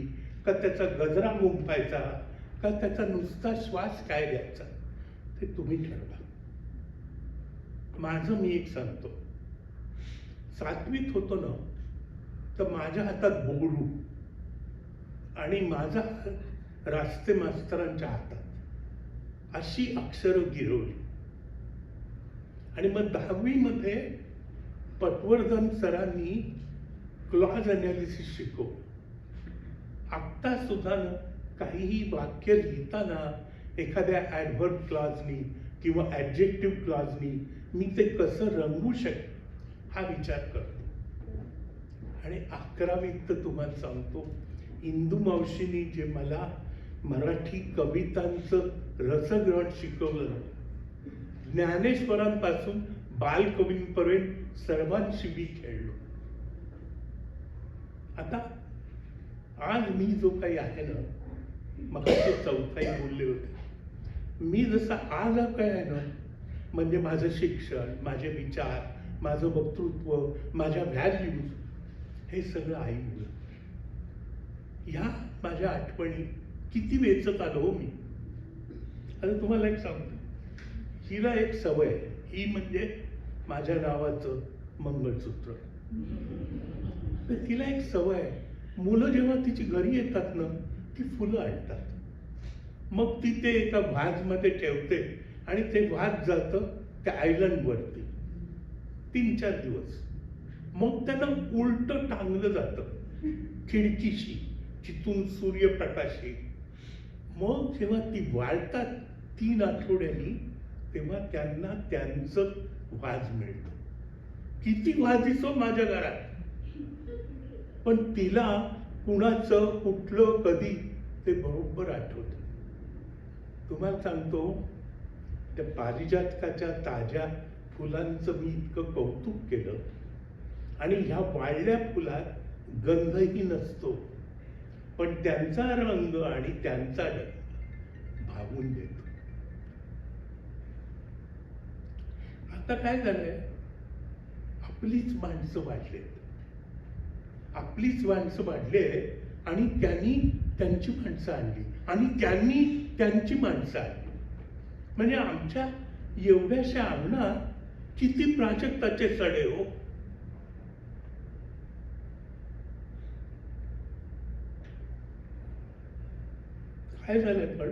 का त्याचा गजरा गुंफायचा का त्याचा नुसता श्वास काय द्यायचा ते तुम्ही ठरवा. माझं मी एक सांगतो. 7वीत होतो ना तर माझ्या हातात बोगडू आणि माझा रास्ते मास्तरांच्या हातात अशी अक्षरं गिरवली. आणि मग 10वी मध्ये पटवर्धन सरांनी क्लॉज अनालिसिस शिकवलं. आत्ता सुद्धा ना काहीही वाक्य लिहिताना एखाद्या ॲडव्हर्ब क्लॉजनी किंवा ॲडजेक्टिव्ह क्लॉजनी मी ते कसं रंगवू शकतो हा विचार करतो. आणि 11वीत तर तुम्हाला सांगतो, इंदू मावशींनी जे मला मराठी कवितांचं रसग्रहण शिकवलं, ज्ञानेश्वरांपासून बालकवींपर्यंत सर्वांशी मी खेळलो. आता आज मी जो काही आहे ना, मग ते चौथाही बोलले होते, मी जसा आज काय आहे ना म्हणजे माझं शिक्षण, माझे विचार, माझं वक्तृत्व, माझ्या व्हॅल्यूज हे सगळं आईमुळे. ह्या माझ्या आठवणी किती वेचत आलो हो मी. आता तुम्हाला एक सांगतो, तिला एक सवय आहे, ही म्हणजे माझ्या नावाचं मंगळसूत्र. तर तिला एक सवय आहे, मुलं जेव्हा तिची घरी येतात ना, ती फुलं आणतात. मग ती ते एका व्हाजमध्ये ठेवते आणि ते व्हाज जातं त्या आयलंडवरती 3-4 दिवस. मग त्यांना उलट टांगलं जातं खिडकीशी, जिथून सूर्यप्रकाश येईल. मग जेव्हा ती वाळतात 3 आठवड्यांनी, तेव्हा त्यांना त्यांचं व्हाज मिळतं. किती व्हाजीसो माझ्या घरात, पण तिला कुणाचं कुठलं कधी ते बरोबर आठवतं. तुम्हाला सांगतो, त्या पारिजातकाच्या ताज्या फुलांचं मी इतकं कौतुक केलं, आणि ह्या वाळल्या फुलात गंधही नसतो, पण त्यांचा रंग आणि त्यांचा रंग भावून देतो. आता काय झालंय, आपलीच माणसं वाढलेत, आपलीच माणसं वाढले, आणि त्यांनी त्यांची माणसं आणली, आणि त्यांनी त्यांची माणसं आणली. म्हणजे आमच्या एवढ्याशा अंगणात किती प्राजक्ताचे सडे हो. काय झालंय, पण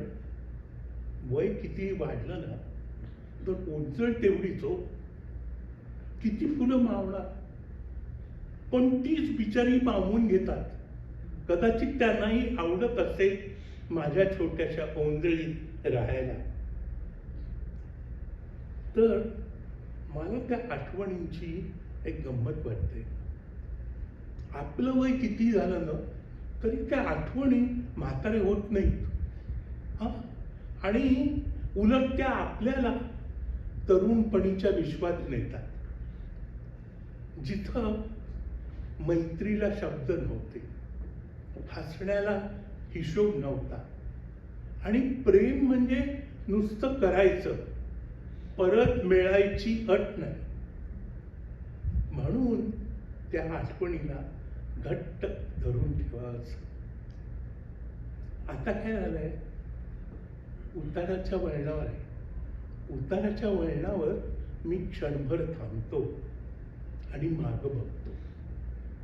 वय किती वाढलं ना, तर उंचळ तेवढीच हो. किती फुलं मावणार, पण तीच बिचारी मावून घेतात. कदाचित त्यांनाही आवडत असेल माझ्या छोट्याशा ओंजळीत राहायला. तर मला त्या आठवणींची एक गंमत वाटते. आपलं वय किती झालं ना, तरी त्या आठवणी म्हातारे होत नाहीत. आणि उलट त्या आपल्याला तरुणपणीच्या विश्वात नेतात, जिथं मैत्रीला शब्द नव्हते, हसण्याला हिशोब नव्हता, आणि प्रेम म्हणजे नुसतं करायचं, परत मिळायची अट नाही. म्हणून त्या आठवणीला घट्ट धरून ठेवायचं. आता काय झालंय, उताराच्या वळणावर आहे. उताराच्या वळणावर मी क्षणभर थांबतो आणि मागं बघतो.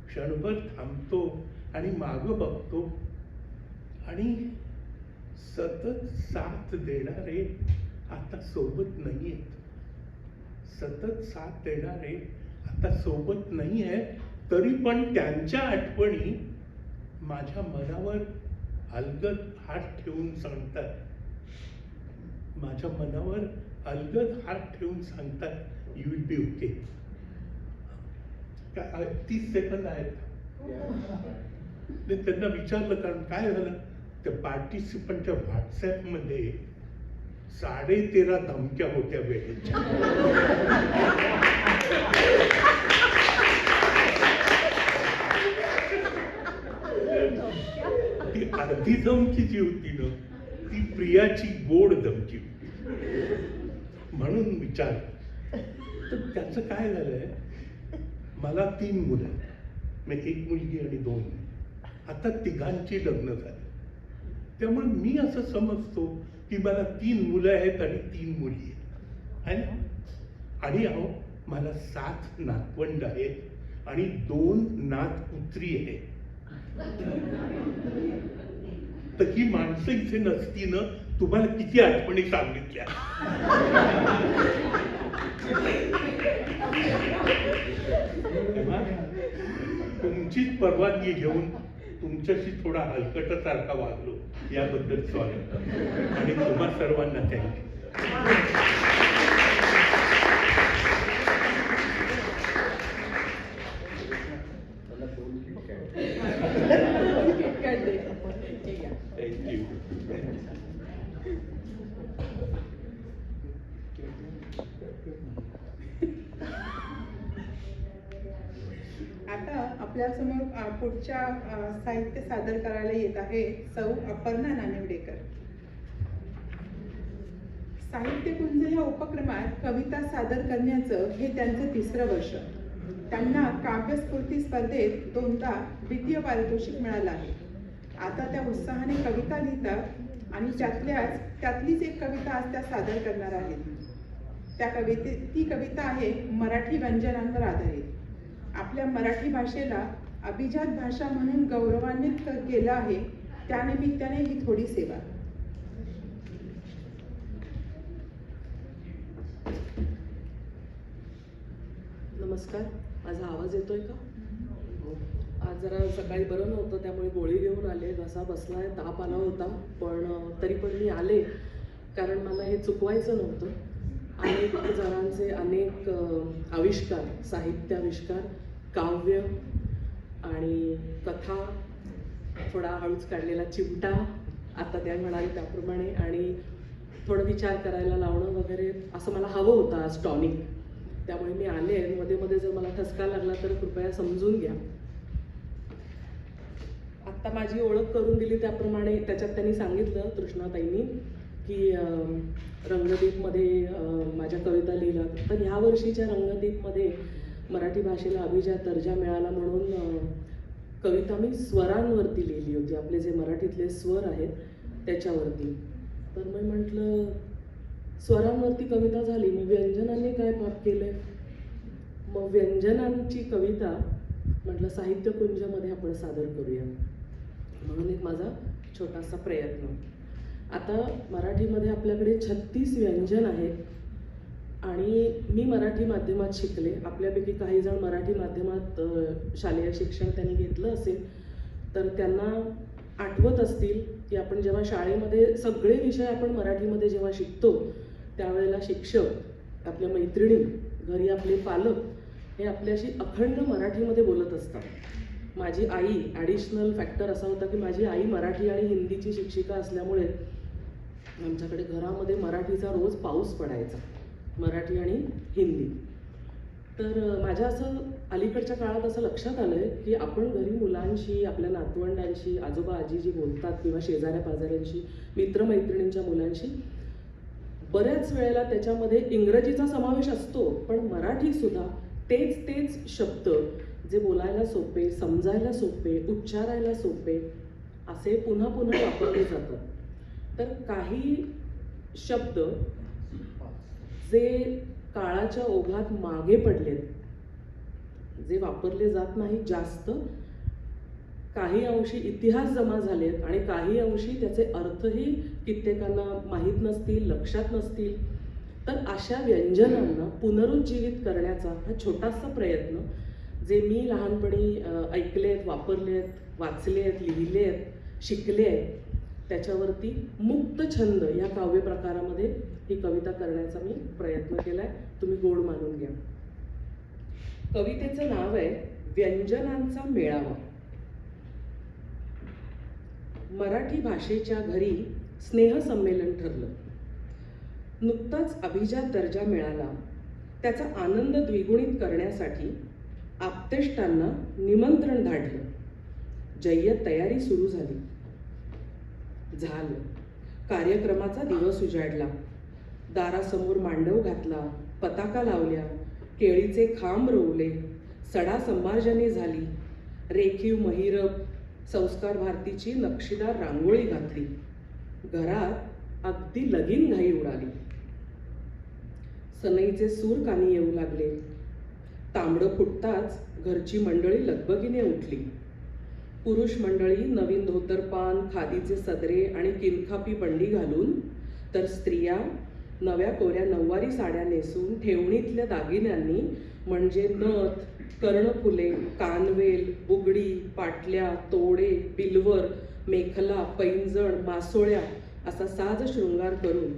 क्षणभर थांबतो आणि मागं बघतो, आणि सतत साथ देणारे आता सोबत नाहीयेत. सतत साथ देणारे आता सोबत नाही आहेत, तरी पण त्यांच्या आठवणी माझ्या मनावर अलगद हात ठेवून सांगतात, माझ्या मनावर अलगद हात ठेवून सांगतात, you will be okay. 30 second आहेत. त्यांना विचारलं, कारण काय झालं, त्या पार्टिसिपंटच्या व्हॉट्सॲपमध्ये 13.5 धमक्या होत्या वेळेच्या. ती अर्धी धमकी जी होती ना, ती प्रियाची गोड धमकी होती. म्हणून विचार, तर त्याचं काय झालंय, मला 3 मुलं आहेत, म्हणजे 1 मुलगी आणि 2 मुली. आता 3घांची लग्न झाली. त्यामुळे मी असं समजतो की मला 3 मुलं आहेत आणि 3 मुली आहेत, आणि अहो मला 7 नातवंड आहेत आणि 2 नातपुत्री आहेत. तर ही माणसं इथे नसती ना, तुम्हाला किती आठवणी सांगितल्या. तेव्हा तुमचीच परवानगी घेऊन तुमच्याशी थोडा हलकटासारखा वागलो, याबद्दल सॉरी, आणि तुम्हा सर्वांना थँक्यू. थँक्यू. आता आपल्यासमोर पुढच्या साहित्य सादर करायला येत आहे सौ अपर्णा नानिवडेकर. साहित्यकुंज या उपक्रमात कविता सादर करण्याचं हे त्यांचं 3रं वर्ष. त्यांना काव्यस्फूर्ती स्पर्धेत 2दा द्वितीय पारितोषिक मिळालं आहे. आता त्या उत्साहाने कविता लिहितात, आणि त्यातलीच एक कविता आज त्या सादर करणार आहेत. ती कविता आहे मराठी व्यंजनांवर आधारित. आपल्या मराठी भाषेला अभिजात भाषा म्हणून गौरवान्वित केलं आहे, त्यानिमित्ताने ही थोडी सेवा. नमस्कार, माझा आवाज येतोय का? आज जरा सकाळी बरं नव्हतं, त्यामुळे गोळी घेऊन आले. घसा बसलाय, ताप आला होता, पण तरी पण मी आले, कारण मला हे चुकवायचं नव्हतं. अनेक जणांचे अनेक आविष्कार, साहित्याविष्कार, काव्य आणि कथा, थोडा हळूच काढलेला चिमटा, आता त्या म्हणाले त्याप्रमाणे, आणि थोडं विचार करायला लावणं वगैरे, असं मला हवं होतं आज टॉनिक. त्यामुळे मी आले. मध्ये मध्ये जर मला ठसका लागला तर कृपया समजून घ्या. आत्ता माझी ओळख करून दिली त्याप्रमाणे त्याच्यात त्यांनी सांगितलं, तृष्णाताईंनी, की रंगदीपमध्ये माझ्या कविता लिहिल्या. तर ह्या वर्षीच्या रंगदीपमध्ये मराठी भाषेला अभिजात दर्जा मिळाला म्हणून कविता मी स्वरांवरती लिहिली होती, आपले जे मराठीतले स्वर आहेत त्याच्यावरती. तर मी म्हटलं स्वरांवरती कविता झाली, मग व्यंजनांनी काय पाप केलंय? मग व्यंजनांची कविता म्हटलं साहित्यकुंजमध्ये आपण सादर करूया, म्हणून एक माझा छोटासा प्रयत्न. आता मराठीमध्ये आपल्याकडे 36 व्यंजन आहेत, आणि मी मराठी माध्यमात शिकले. आपल्यापैकी काही जण मराठी माध्यमात शालेय शिक्षण त्यांनी घेतलं असेल तर त्यांना आठवत असतील की आपण जेव्हा शाळेमध्ये सगळे विषय आपण मराठीमध्ये जेव्हा शिकतो त्यावेळेला शिक्षक, आपल्या मैत्रिणी, घरी आपले पालक हे आपल्याशी अखंड मराठीमध्ये बोलत असतात. माझी आई, ॲडिशनल फॅक्टर असा होता की माझी आई मराठी आणि हिंदीची शिक्षिका असल्यामुळे आमच्याकडे घरामध्ये मराठीचा रोज पाऊस पडायचा, मराठी आणि हिंदी. तर माझ्या असं अलीकडच्या काळात असं लक्षात आलं आहे की आपण घरी मुलांशी, आपल्या नातवंडांशी, आजोबा आजी जी बोलतात किंवा शेजाऱ्या पाजाऱ्यांशी, मित्रमैत्रिणींच्या मुलांशी, बऱ्याच वेळेला त्याच्यामध्ये इंग्रजीचा समावेश असतो, पण मराठीसुद्धा तेच शब्द जे बोलायला सोपे, समजायला सोपे, उच्चारायला सोपे असे पुन्हा पुन्हा वापरले जातात. तर काही शब्द जे काळाच्या ओघात मागे पडलेत, जे वापरले जात नाहीत जास्त, काही अंशी इतिहास जमा झालेत आणि काही अंशी त्याचे अर्थही कित्येकांना माहीत नसतील, लक्षात नसतील. तर अशा व्यंजनांना पुनरुज्जीवित करण्याचा हा छोटासा प्रयत्न, जे मी लहानपणी ऐकलेत, वापरलेत, वाचलेत, लिहिलेत, शिकलेत, त्याच्यावरती मुक्त छंद या काव्य प्रकारामध्ये ही कविता करण्याचा मी प्रयत्न केलाय. तुम्ही गोड मानून घ्या. कवितेचं नाव आहे व्यंजनांचा मेळावा. मराठी भाषेच्या घरी स्नेहसंमेलन ठरलं. नुकताच अभिजात दर्जा मिळाला, त्याचा आनंद द्विगुणित करण्यासाठी आप्तेष्टांना निमंत्रण धाडलं. जय्यत तयारी सुरू झाली. कार्यक्रमाचा दिवस उजाडला. दारासमोर मांडव घातला, पताका लावल्या, केळीचे खांब रोवले, सडा संमार्जने झाली, रेखीव महिरप संस्कार भारतीची नक्षीदार रांगोळी घातली. घरात अगदी लगीन घाई उडाली. सनईचे सूर कानी येऊ लागले. तांबडं फुटताच घरची मंडळी लगबगीने उठली. पुरुष मंडळी नवीन धोतरपान, खादीचे सदरे आणि किनखापी बंडी घालून, तर स्त्रिया नव्या कोऱ्या नऊवारी साड्या नेसून ठेवणीतल्या दागिन्यांनी म्हणजे नथ, कर्णफुले, कानवेल, बुगडी, पाटल्या, तोडे, बिलवर, मेखला, पैंजण, मासोळ्या असा साज शृंगार करून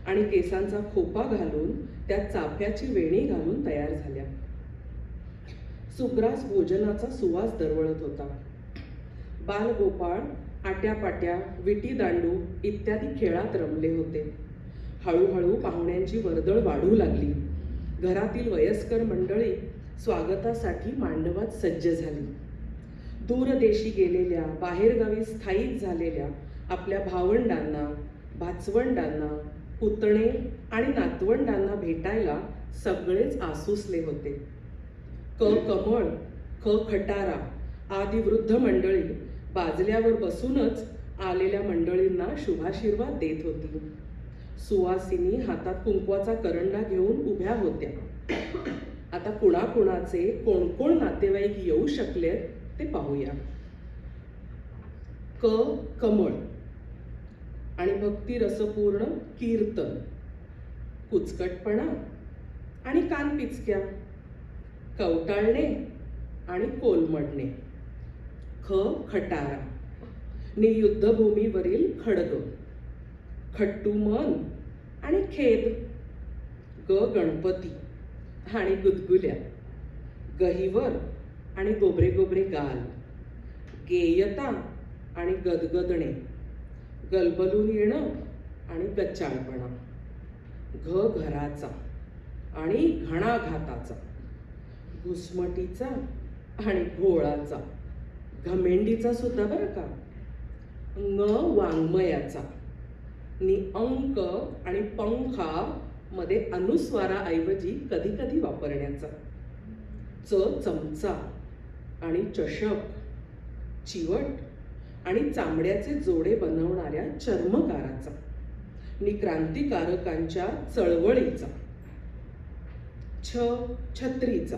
आणि केसांचा खोपा घालून त्यात चाफ्याची वेणी घालून तयार झाल्या. सुग्रास भोजनाचा सुवास दरवळत होता. बालगोपाळ आट्यापाट्या, विटी दांडू इत्यादी खेळात रमले होते. हळूहळू पाहुण्यांची वर्दळ वाढू लागली. घरातील वयस्कर मंडळी स्वागतासाठी मांडवात सज्ज झाली. दूरदेशी गेलेल्या, बाहेरगावी स्थायिक झालेल्या आपल्या भावंडांना, भाचवंडांना, पुतणे आणि नातवंडांना भेटायला सगळेच आसुसले होते. कमळ, खटारा आदी वृद्ध मंडळी बाजल्यावर बसूनच आलेल्या मंडळींना शुभाशीर्वाद देत होती. सुवासिनी हातात कुंकवाचा करंडा घेऊन उभ्या होत्या. आता कुणाकुणाचे कोण कोण नातेवाईक येऊ शकलेत ते पाहूया. कमळ आणि भक्तिरसपूर्ण कीर्तन, कुचकटपणा आणि कानपिचक्या, कवटाळणे आणि कोलमडणे. खटारा नि युद्धभूमीवरील खडग, खट्टू मन आणि खेद. गणपती आणि गुदगुल्या, गहिवर आणि गोबरे गोबरे गाल, गेयता आणि गदगदणे, गलबलून येणं आणि गच्चाळपणा. घराचा आणि घणाघाताचा, घुसमटीचा आणि घोळाचा, घमेंडीचा सुद्धा बरं का. वाङ्मयाचा नि अंक आणि पंखा मध्ये अनुस्वाराऐवजी कधी कधी वापरण्याचा. चमचा आणि चषक, चिवट आणि चामड्याचे जोडे बनवणाऱ्या चर्मकाराचा नि क्रांतिकारकांच्या चळवळीचा. छत्रीचा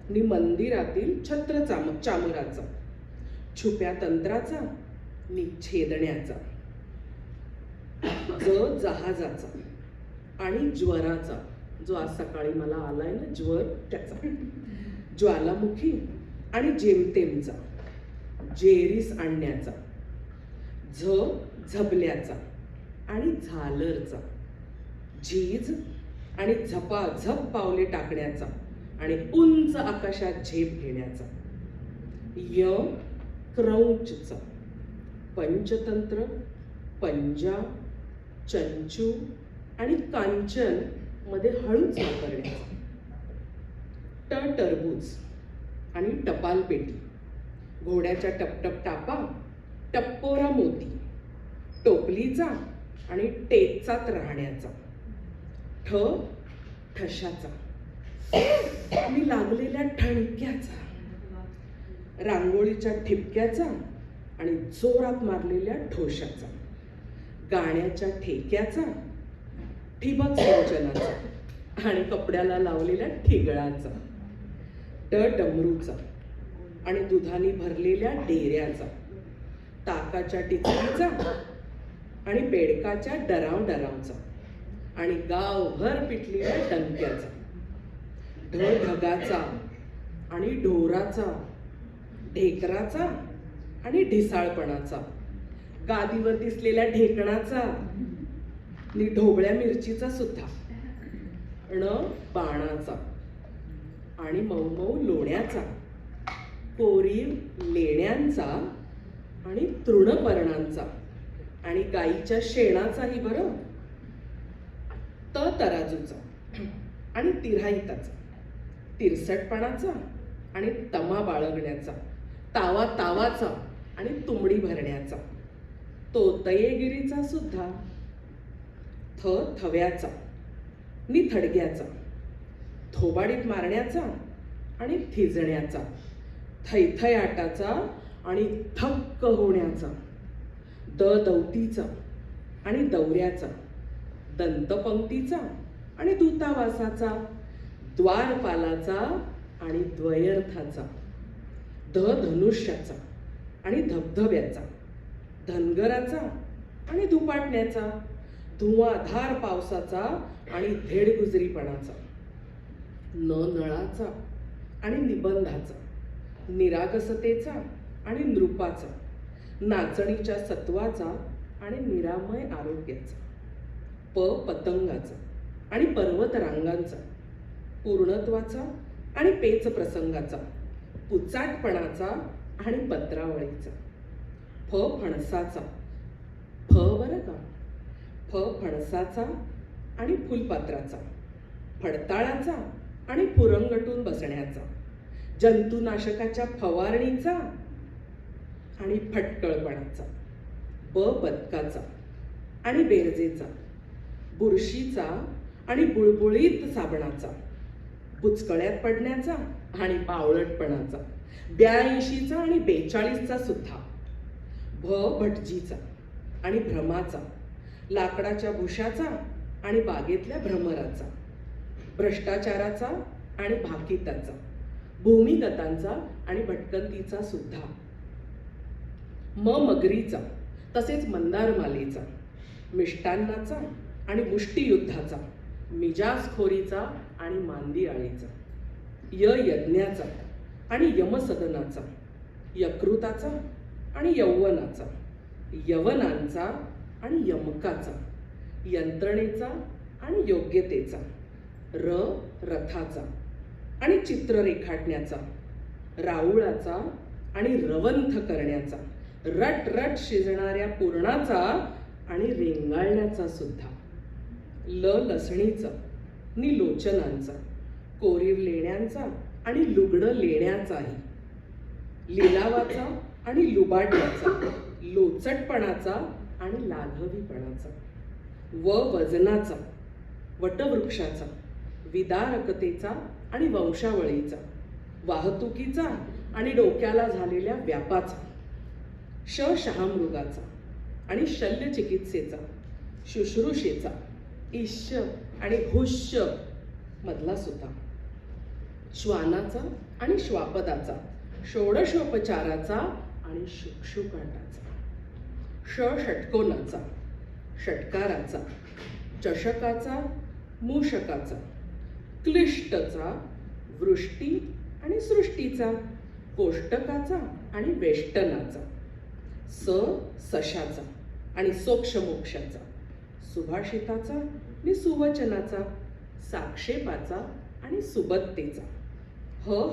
नि मंदिरातील छत्र चामराचा, छुप्या तंत्राचा नि छेदण्याचा. जहाजाचा आणि ज्वराचा, जो आज सकाळी मला आलाय ना ज्वर, त्याचा. ज्वालामुखी आणि जेमतेमचा, जेरीस आणण्याचा. झबल्याचा आणि झालरचा, झीज आणि झपाझप पावले टाकण्याचा आणि उंच आकाशात झेप घेण्याचा. क्रौंचचा, पंचतंत्र, पंजा, चंचू आणि कांचन मध्ये हळूच वापरण्याचा. टरबूज आणि टपालपेटी, घोड्याच्या टपटप टापा, टप्पोरा मोती, टोपलीचा आणि टेचात राहण्याचा. ठशाचा मी लागलेल्या ठणक्याचा, रांगोळीच्या ठिपक्याचा आणि जोरात मारलेल्या ठोशाचा. गाण्याच्या ठेक्याचा, ठिबक सिंचनाचा आणि कपड्याला लावलेल्या ठिगळाचा. डमरूचा आणि दुधाने भरलेल्या डेऱ्याचा, ताकाच्या टिचकीचा आणि बेडकाच्या डरावचा आणि गावभर पिटलेल्या डंक्याचा. ढगाचा आणि ढोराचा, ढेकराचा आणि ढिसाळपणाचा, गादीवर दिसलेल्या ढेकणाचा नि ढोबळ्या मिरचीचा सुद्धा. बाणाचा आणि मऊ लोण्याचा, कोरीव लेण्यांचा आणि तृणपर्णांचा आणि गाईच्या शेणाचाही बरं. तराजूचा आणि तिराहिताचा, तिरसटपणाचा आणि तमा बाळगण्याचा, तावाचा आणि तुंबडी भरण्याचा. तोतयेगिरीचा सुद्धा. थव्याचा नि थडग्याचा, थोबाडीत मारण्याचा आणि थिजण्याचा, थैथयाटाचा आणि थक्क होण्याचा. दौतीचा आणि दौऱ्याचा, दंतपंक्तीचा आणि दूतावासाचा, द्वारपालाचा आणि द्वयर्थाचा. धनुष्याचा आणि धबधब्याचा, धनगराचा आणि धुपाटण्याचा, धुवाधार पावसाचा आणि धेडगुजरीपणाचा. नळाचा आणि निबंधाचा, निरागसतेचा आणि नृपाचा, नाचणीच्या सत्वाचा आणि निरामय आरोग्याचा. पतंगाचा आणि पर्वतरांगांचा, पूर्णत्वाचा आणि पेच प्रसंगाचा, पुचाटपणाचा आणि पत्रावळीचा. फणसाचा, बरं का, फणसाचा आणि फुलपात्राचा, फडताळाचा आणि फुरंगटून बसण्याचा, जंतुनाशकाच्या फवारणीचा आणि फटकळपणाचा. बदकाचा आणि बेरजेचा, बुरशीचा आणि बुळबुळीत साबणाचा, बुचकळ्यात पडण्याचा आणि बावळटपणाचा, 82चा आणि 42चा सुद्धा. भटजीचा आणि भ्रमाचा, लाकडाच्या भुशाचा आणि बागेतल्या भ्रमराचा, भ्रष्टाचाराचा आणि भाकिताचा, भूमिगतांचा आणि भटकंतीचा सुद्धा, मगरीचा तसेच मंदारमालेचा, मिष्टान्नाचा आणि मुष्टियुद्धाचा, मिजाजखोरीचा आणि मांदियाळीचा, यज्ञाचा आणि यमसदनाचा, यकृताचा आणि यौवनाचा, यवनांचा आणि यमकाचा, यंत्रणेचा आणि योग्यतेचा, रथाचा आणि चित्र रेखाटण्याचा, राऊळाचा आणि रवंथ करण्याचा, रट शिजणाऱ्या पूर्णाचा आणि रेंगाळण्याचा सुद्धा, लसणीचा नि लोचनांचा, कोरीव लेण्यांचा आणि लुगडं लेण्याचाही, लिलावाचा आणि लुबाडण्याचा, लोचटपणाचा आणि लाघवीपणाचा, वजनाचा, वटवृक्षाचा, विदारकतेचा आणि वंशावळीचा, वाहतुकीचा आणि डोक्याला झालेल्या व्यापाचा, शहामृगाचा आणि शल्यचिकित्सेचा, शुश्रूषेचा, ईश्य आणि हुश्य मधला सुद्धा, श्वानाचा आणि श्वापदाचा, षोडशोपचाराचा आणि शुकशुकाटाचा, षटकोनाचा, षटकाराचा, चषकाचा, मूषकाचा, क्लिष्टचा, वृष्टी आणि सृष्टीचा, कोष्टकाचा आणि वेष्टनाचा, सशाचा आणि सोक्षमोक्षाचा, सुभाषिताचा आणि सुवचनाचा, साक्षेपाचा आणि सुबत्तेचा,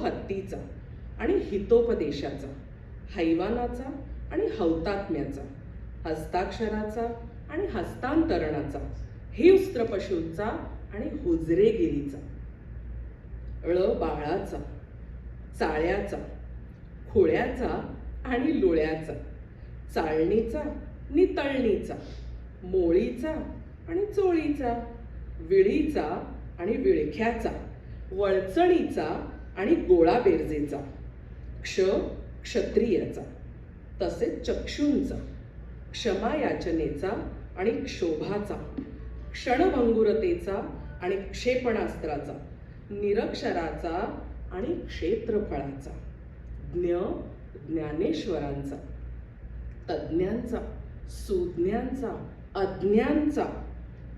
हत्तीचा आणि हितोपदेशाचा, हैवानाचा आणि हौतात्म्याचा, हस्ताक्षराचा आणि हस्तांतरणाचा, हिंस्त्र पशूंचा आणि हुजरेगिरीचा, बाळाचा, चाळ्याचा, खोळ्याचा आणि लोळ्याचा, चाळणीचा नितळणीचा, मोळीचा आणि चोळीचा, विळीचा आणि विळख्याचा, वळचणीचा आणि गोळाबेरजेचा, क्षत्रियाचा तसेच चक्षूंचा, क्षमायाचनेचा आणि क्षोभाचा, क्षणभंगुरतेचा आणि क्षेपणास्त्राचा, निरक्षराचा आणि क्षेत्रफळाचा, ज्ञानेश्वरांचा, तज्ज्ञांचा, सुज्ञांचा, अज्ञांचा,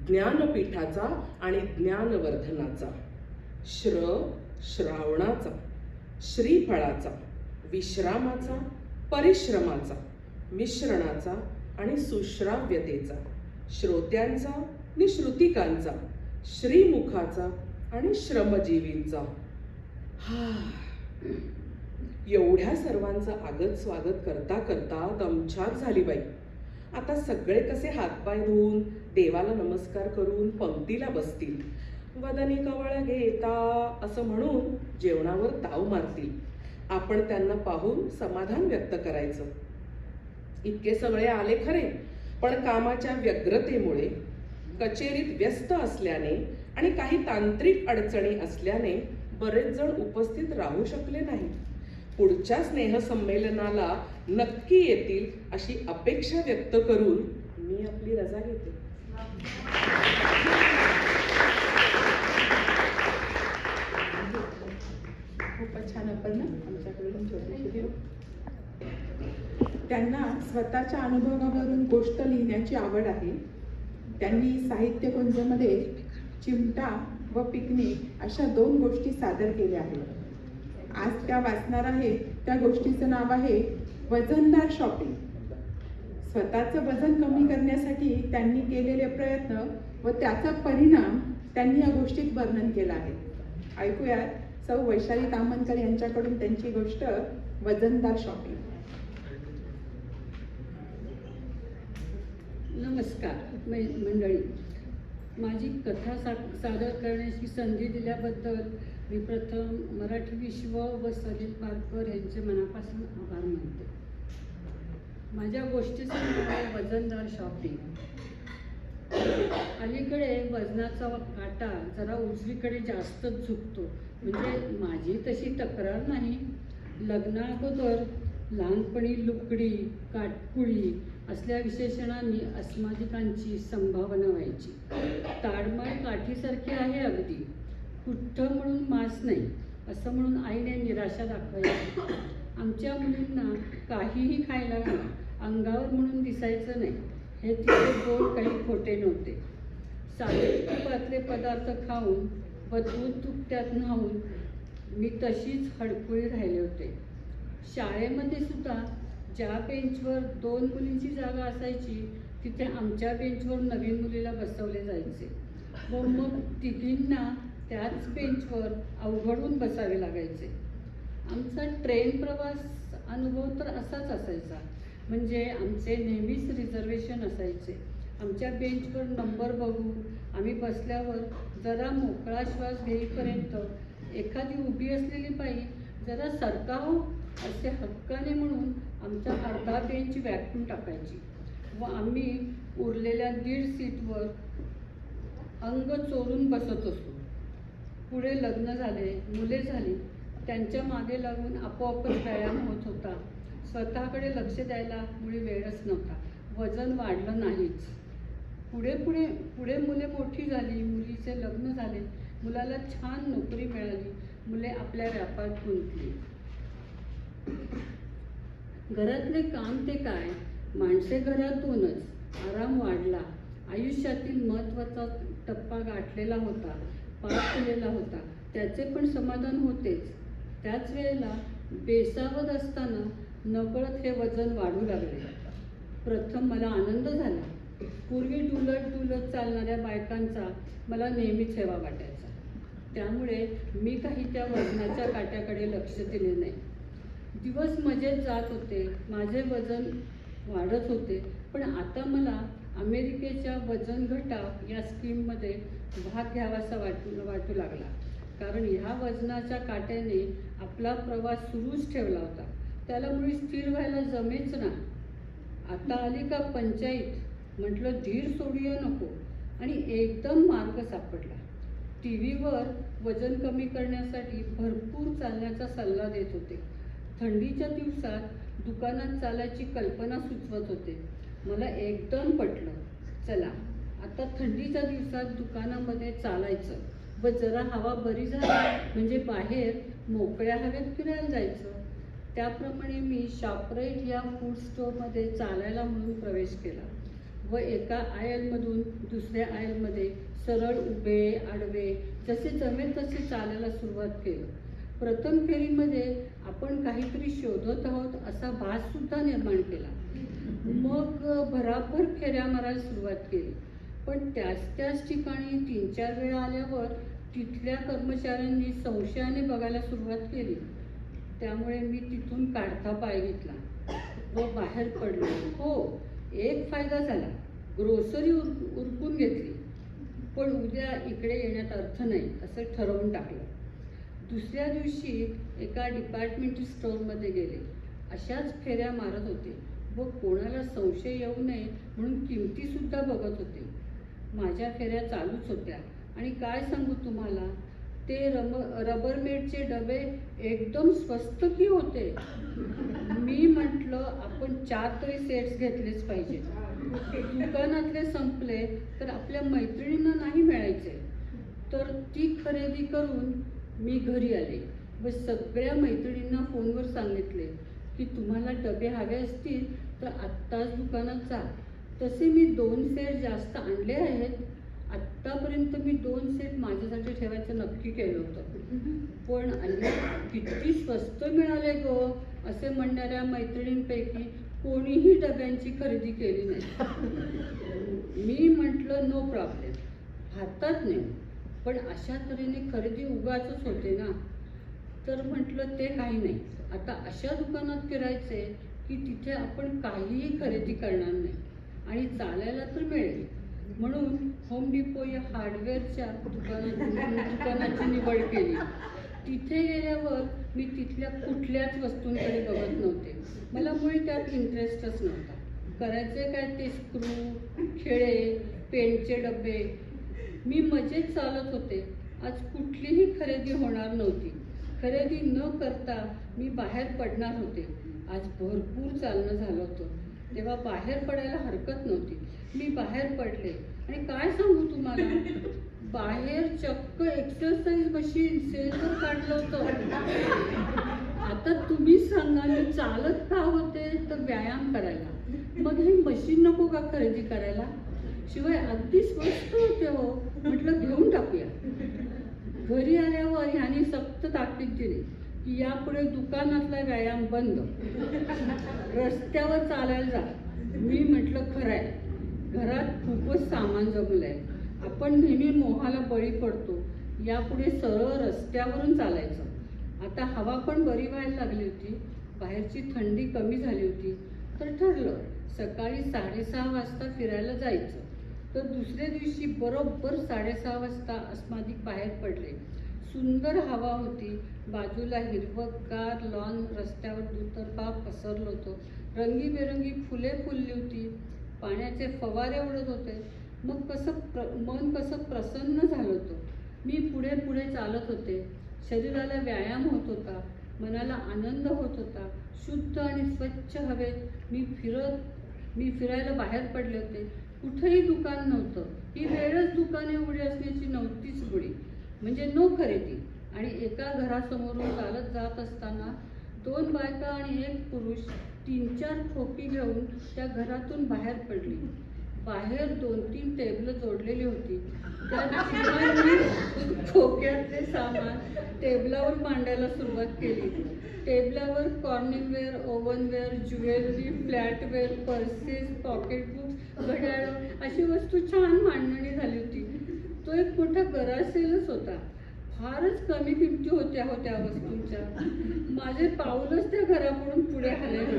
ज्ञानपीठाचा आणि ज्ञानवर्धनाचा, श्रावणाचा, श्रीफळाचा, विश्रामाचा, परिश्रमाचा, मिश्रणाचा आणि सुश्राव्यतेचा, श्रोत्यांचा आणि श्रुतिकांचा, श्रीमुखाचा आणि श्रमजीवींचा. एवढ्या सर्वांचं आगत स्वागत करता करता दमछाक झाली बाई. आता सगळे कसे हातपाय धुवून देवाला नमस्कार करून पंक्तीला बसतील, वदनी कवळ घेता असं म्हणून जेवणावर ताव मारतील. आपण त्यांना पाहून समाधान व्यक्त करायचं. इतके सगळे आले खरे, पण कामाच्या व्यग्रतेमुळे, कचेरीत व्यस्त असल्याने आणि काही तांत्रिक अडचणी असल्याने बरेच जण उपस्थित राहू शकले नाही. पुढच्या स्नेहसंमेलनाला नक्की येतील अशी अपेक्षा व्यक्त करून मी आपली रजा घेते. खूपच छान अपर्णा, आमच्याकडून छोटीशी देऊ. त्यांना स्वतःच्या अनुभवावरून गोष्ट लिहिण्याची आवड आहे. त्यांनी साहित्य कुंजमध्ये चिमटा व पिकनिक अशा 2 गोष्टी सादर केल्या आहेत. आज त्या वाचणार आहेत. त्या गोष्टीचं नाव आहे वजनदार शॉपिंग. स्वतःचं वजन कमी करण्यासाठी त्यांनी केलेले प्रयत्न व त्याचा परिणाम त्यांनी या गोष्टीत वर्णन केला आहे. ऐकूयात सौ वैशाली तामणकर यांच्याकडून त्यांची गोष्ट वजनदार शॉपिंग. नमस्कार मंडळी. माझी कथा सादर करण्याची संधी दिल्याबद्दल मी प्रथम मराठी विश्व व सलील पारकर यांचे मनापासून आभार मानते. माझ्या गोष्टीचं नाव आहे वजनदार शॉपिंग. अलीकडे वजनाचा काटा जरा उजवीकडे जास्तच झुकतो. म्हणजे माझी तशी तक्रार नाही. लग्नाअगोदर लहानपणी लुकडी, काटकुळी असल्या विशेषणांनी अस्मादिकांची संभावना व्हायची. ताडमाळ काठीसारखी आहे अगदी, कुठं म्हणून मास नाही असं म्हणून आईने निराशा दाखवायची. आमच्या मुलींना काहीही खायला घाला, अंगावर म्हणून दिसायचं नाही. हे तिचे बोल काही खोटे नव्हते. साखरेतले पदार्थ खाऊन व दूध तुपत्यात न्हावून मी तशीच हडकुळी राहिले होते. शाळेमध्ये सुद्धा ज्या बेंचवर 2 मुलींची जागा असायची तिथे आमच्या बेंचवर नवीन मुलीला बसवले जायचे व मग तिघींना त्याच बेंचवर अवघडून बसावे लागायचे. आमचा ट्रेन प्रवास अनुभव तर असाच असायचा. म्हणजे आमचे नेहमीच रिझर्वेशन असायचे. आमच्या बेंचवर नंबर बघून आम्ही बसल्यावर जरा मोकळा श्वास घेईपर्यंत एखादी उभी असलेली बाई जरा सरका हो असे हक्काने म्हणून आमचा अर्धा बेंच व्यापून टाकायची व आम्ही उरलेल्या 1.5 सीटवर अंग चोरून बसत असतो. पुढे लग्न झाले, मुले झाली, त्यांच्या मागे लागून आपोआपच व्यायाम होत होता. स्वतःकडे लक्ष द्यायला मुळे वेळच नव्हता. वजन वाढलं नाहीच. पुढे मुले मोठी झाली, मुलीचे लग्न झाले, मुलाला छान नोकरी मिळाली, मुले आपल्या व्यापारात गुंतली. घरातले काम ते काय, माणसे घरातूनच. आराम वाढला. आयुष्यातील महत्त्वाचा टप्पा गाठलेला होता, पार केलेला होता. त्याचे पण समाधान होतेच. त्याच वेळेला बेसावध असताना नकळत हे वजन वाढू लागले. प्रथम मला आनंद झाला. पूर्वी डुलत चालणाऱ्या बायकांचा मला नेहमीच हेवा वाटायचा. त्यामुळे मी काही त्या वजनाच्या काट्याकडे लक्ष दिले नाही. दिवस मजेत जात होते, माझे वजन वाढत होते. पण आता मला अमेरिकेच्या वजन घटाव या स्कीममध्ये भाग घ्यावासा वाटू लागला. कारण ह्या वजनाच्या काट्याने आपला प्रवास सुरूच ठेवला होता. त्याला मुळी स्थिर व्हायला जमेच ना. आता आली का पंचायत. म्हटलं धीर सोडूया नको आणि एकदम मार्ग सापडला. टी व्हीवर वजन कमी करण्यासाठी भरपूर चालण्याचा सल्ला देत होते. थंडीच्या दिवसात दुकानात चालायची कल्पना सुचवत होते. मला एकदम पटलं. चला आता थंडीच्या दिवसात दुकानामध्ये चालायचं व जरा हवा बरी झाली म्हणजे बाहेर मोकळ्या हवेत फिरायला जायचं. त्याप्रमाणे मी शॉपराईट या फूड स्टोअरमध्ये चालायला म्हणून प्रवेश केला व एका आयलमधून दुसऱ्या आयलमध्ये सरळ उभे आडवे जसे जमेल तसे चालायला सुरुवात केली. प्रथम फेरीमध्ये आपण काहीतरी शोधत आहोत असा भाससुद्धा निर्माण केला. मग भराभर फेऱ्या मारायला सुरुवात केली. पण त्याच ठिकाणी 3-4 वेळा आल्यावर तिथल्या कर्मचाऱ्यांनी संशयाने बघायला सुरुवात केली. त्यामुळे मी तिथून काढता पाय घेतला व बाहेर पडलो. हो, एक फायदा झाला, ग्रोसरी उरकून घेतली. पण उद्या इकडे येण्यात अर्थ नाही असं ठरवून टाकलं. दुसऱ्या दिवशी एका डिपार्टमेंटल स्टोअरमध्ये गेले. अशाच फेऱ्या मारत होते व कोणाला संशय येऊ नये म्हणून किमतीसुद्धा बघत होते. माझ्या फेऱ्या चालूच होत्या आणि काय सांगू तुम्हाला, ते रबरमेटचे डबे एकदम स्वस्त की होते. मी म्हटलं आपण 4 तरी सेट्स घेतलेच पाहिजे. दुकानातले संपले तर आपल्या मैत्रिणींना नाही मिळायचे. तर ती खरेदी करून मी घरी आले व सगळ्या मैत्रिणींना फोनवर सांगितले की तुम्हाला डबे हवे असतील तर आत्ताच दुकानात जा. तसे मी 2 सेट जास्त आणले आहेत. आत्तापर्यंत मी 2 सेट माझ्यासाठी ठेवायचं नक्की केलं होतं. पण अल्ला किती स्वस्त मिळाले गो असे म्हणणाऱ्या मैत्रिणींपैकी कोणीही डब्यांची खरेदी केली नाही. मी म्हटलं नो प्रॉब्लेम, हातात नाही. पण अशा तऱ्हेने खरेदी उगाचच होते ना. तर म्हटलं ते काही नाही, आता अशा दुकानात फिरायचे की तिथे आपण काहीही खरेदी करणार नाही आणि चालायला तर मिळेल. म्हणून होम डिपो या हार्डवेअरच्या दुकानाची निवड केली. तिथे गेल्यावर मी तिथल्या कुठल्याच वस्तूंकडे बघत नव्हते. मला मुळी त्यात इंटरेस्टच नव्हता. करायचे काय ते स्क्रू, खिळे, पेनचे डबे. मी मजेत चालत होते. आज कुठलीही खरेदी होणार नव्हती. खरेदी न करता मी बाहेर पडणार होते. आज भरपूर चालणं झालं होतं. तेव्हा बाहेर पडायला हरकत नव्हती. मी बाहेर पडले आणि काय सांगू तुम्हाला, बाहेर चक्क एक्सरसाइज मशीन सेलवर काढलं होतं. आता तुम्हीच सांगा, मी चालत का होते तर व्यायाम करायला, मग हे मशीन नको का खरेदी करायला? शिवाय अगदी स्वस्त होते हो. म्हटलं घेऊन टाकूया. घरी आल्यावर ह्याने सक्त ताकीद दिली की यापुढे दुकानातला व्यायाम बंद, रस्त्यावर चालायला जा. मी म्हटलं खरंय, घरात खूपच सामान जमलंय, आपण नेहमी मोहाला बळी पडतो, यापुढे सरळ रस्त्यावरून चालायचं. आता हवा पण बरी व्हायला लागली होती, बाहेरची थंडी कमी झाली होती, तर ठरलं सकाळी 6:30 वाजता फिरायला जायचं. तर दुसऱ्या दिवशी बरोबर 6:30 वाजता अस्मादिक बाहेर पडले. सुंदर हवा होती, बाजूला हिरवंगार लॉन, रस्त्यावर दुतर्फा पसरलं होतं, रंगीबेरंगी फुले फुलली होती, पाण्याचे फवारे उडत होते. मग मन कसं प्रसन्न झालं होतं. मी पुढे पुढे चालत होते, शरीराला व्यायाम होत होता, मनाला आनंद होत होता. शुद्ध आणि स्वच्छ हवेत मी फिरायला बाहेर पडले होते. कुठेही दुकान नव्हतं. ही वेळच दुकाने उघडी असण्याची नव्हतीच बुडी, म्हणजे नो खरेदी. आणि एका घरासमोरून चालत जात असताना 2 बायका आणि 1 पुरुष 3-4 खोकी घेऊन त्या घरातून बाहेर पडली. बाहेर 2-3 टेबल जोडलेली होती. त्या तिघांनी खोक्यातले सामान टेबलावर मांडायला सुरुवात केली. टेबलावर कॉर्निंगवेअर, ओव्हनवेअर, ज्वेलरी, फ्लॅटवेअर, पर्सेस, पॉकेटबुक्स, घड्याळं अशी वस्तू छान मांडणी झाली होती. तो एक मोठा गरासेलच होता. फारच कमी किमती होत्या वस्तूंच्या. माझे पाऊलच त्या घराकडून पुढे हलले.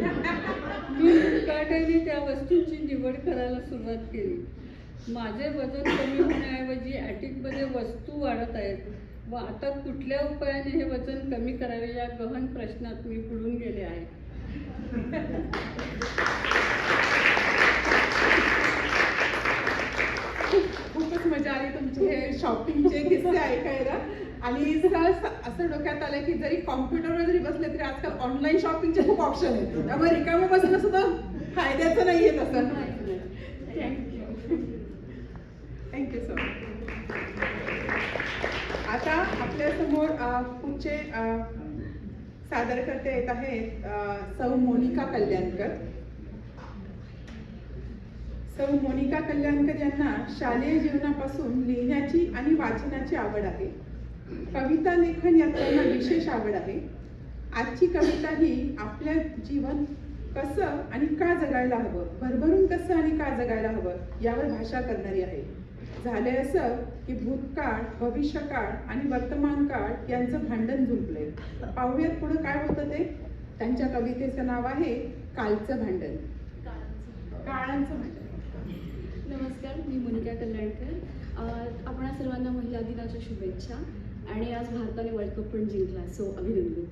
मी मुकाट्याने त्या वस्तूंची निवड करायला सुरुवात केली. माझे वजन कमी होण्याऐवजी ॲटिकमध्ये वस्तू वाढत आहेत व आता कुठल्या उपायाने हे वजन कमी करावे या गहन प्रश्नात मी बुडून गेले आहे. खूपच मजा आली तुमचे हे शॉपिंगचे किस्से ऐकायला. आणि असं डोक्यात आलं की जरी कॉम्प्युटरवर जरी बसले तरी आजकाल ऑनलाईन शॉपिंगचे खूप ऑप्शन आहेत, त्यामुळे रिकामे बसणं सुद्धा फायद्याचं नाहीये तसं. Thank you sir. आता आपल्यासमोर पुढचे सादरकर्ते येत आहेत सौ मोनिका कल्याणकर. सौ मोनिका कल्याणकर यांना शालेय जीवनापासून लिहिण्याची आणि वाचनाची आवड आहे. कविता लेखन यात त्यांना विशेष आवड आहे. आजची कविता ही आपल्या जीवन कसं आणि का जगायला हवं, भरभरून कसं आणि का जगायला हवं यावर भाषा करणारी आहे. झाले असं की भूतकाळ, भविष्यकाळ आणि वर्तमान काळ यांचं भांडण झुंपलंय. पाहूयात पुढे काय होतं ते. त्यांच्या कवितेचं नाव आहे कालचं भांडण. काळांचं भांडण. नमस्कार, मी मोनिका कल्याणकर. आपणा सर्वांना महिला दिनाच्या शुभेच्छा. आणि आज भारताने वर्ल्ड कप पण जिंकला, सो अभिनंदन.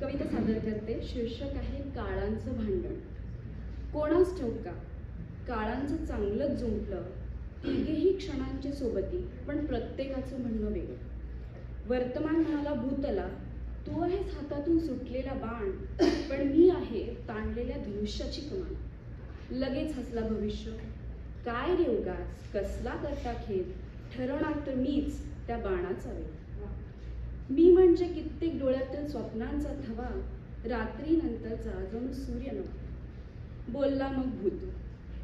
कविता सादर करते. शीर्षक आहे काळांचं भांडण. कोणास ठाऊक काळांचं चांगलंच जुंपलं, तिघेही क्षणांचे सोबती, पण प्रत्येकाचं म्हणणं वेगळं. वर्तमान म्हणाला भूतला, तू आहेस हातातून सुटलेला बाण, पण मी आहे ताणलेल्या धनुष्याची कमान. लगेच हसला भविष्य, काय रे उगाच, कसला करता खेद, ठरवणार तर मीच त्या बाणाचा वेग. मी म्हणजे कित्येक डोळ्यातील स्वप्नांचा थवा, रात्री नंतरचा जणू सूर्य नवा. बोलला मग भूत,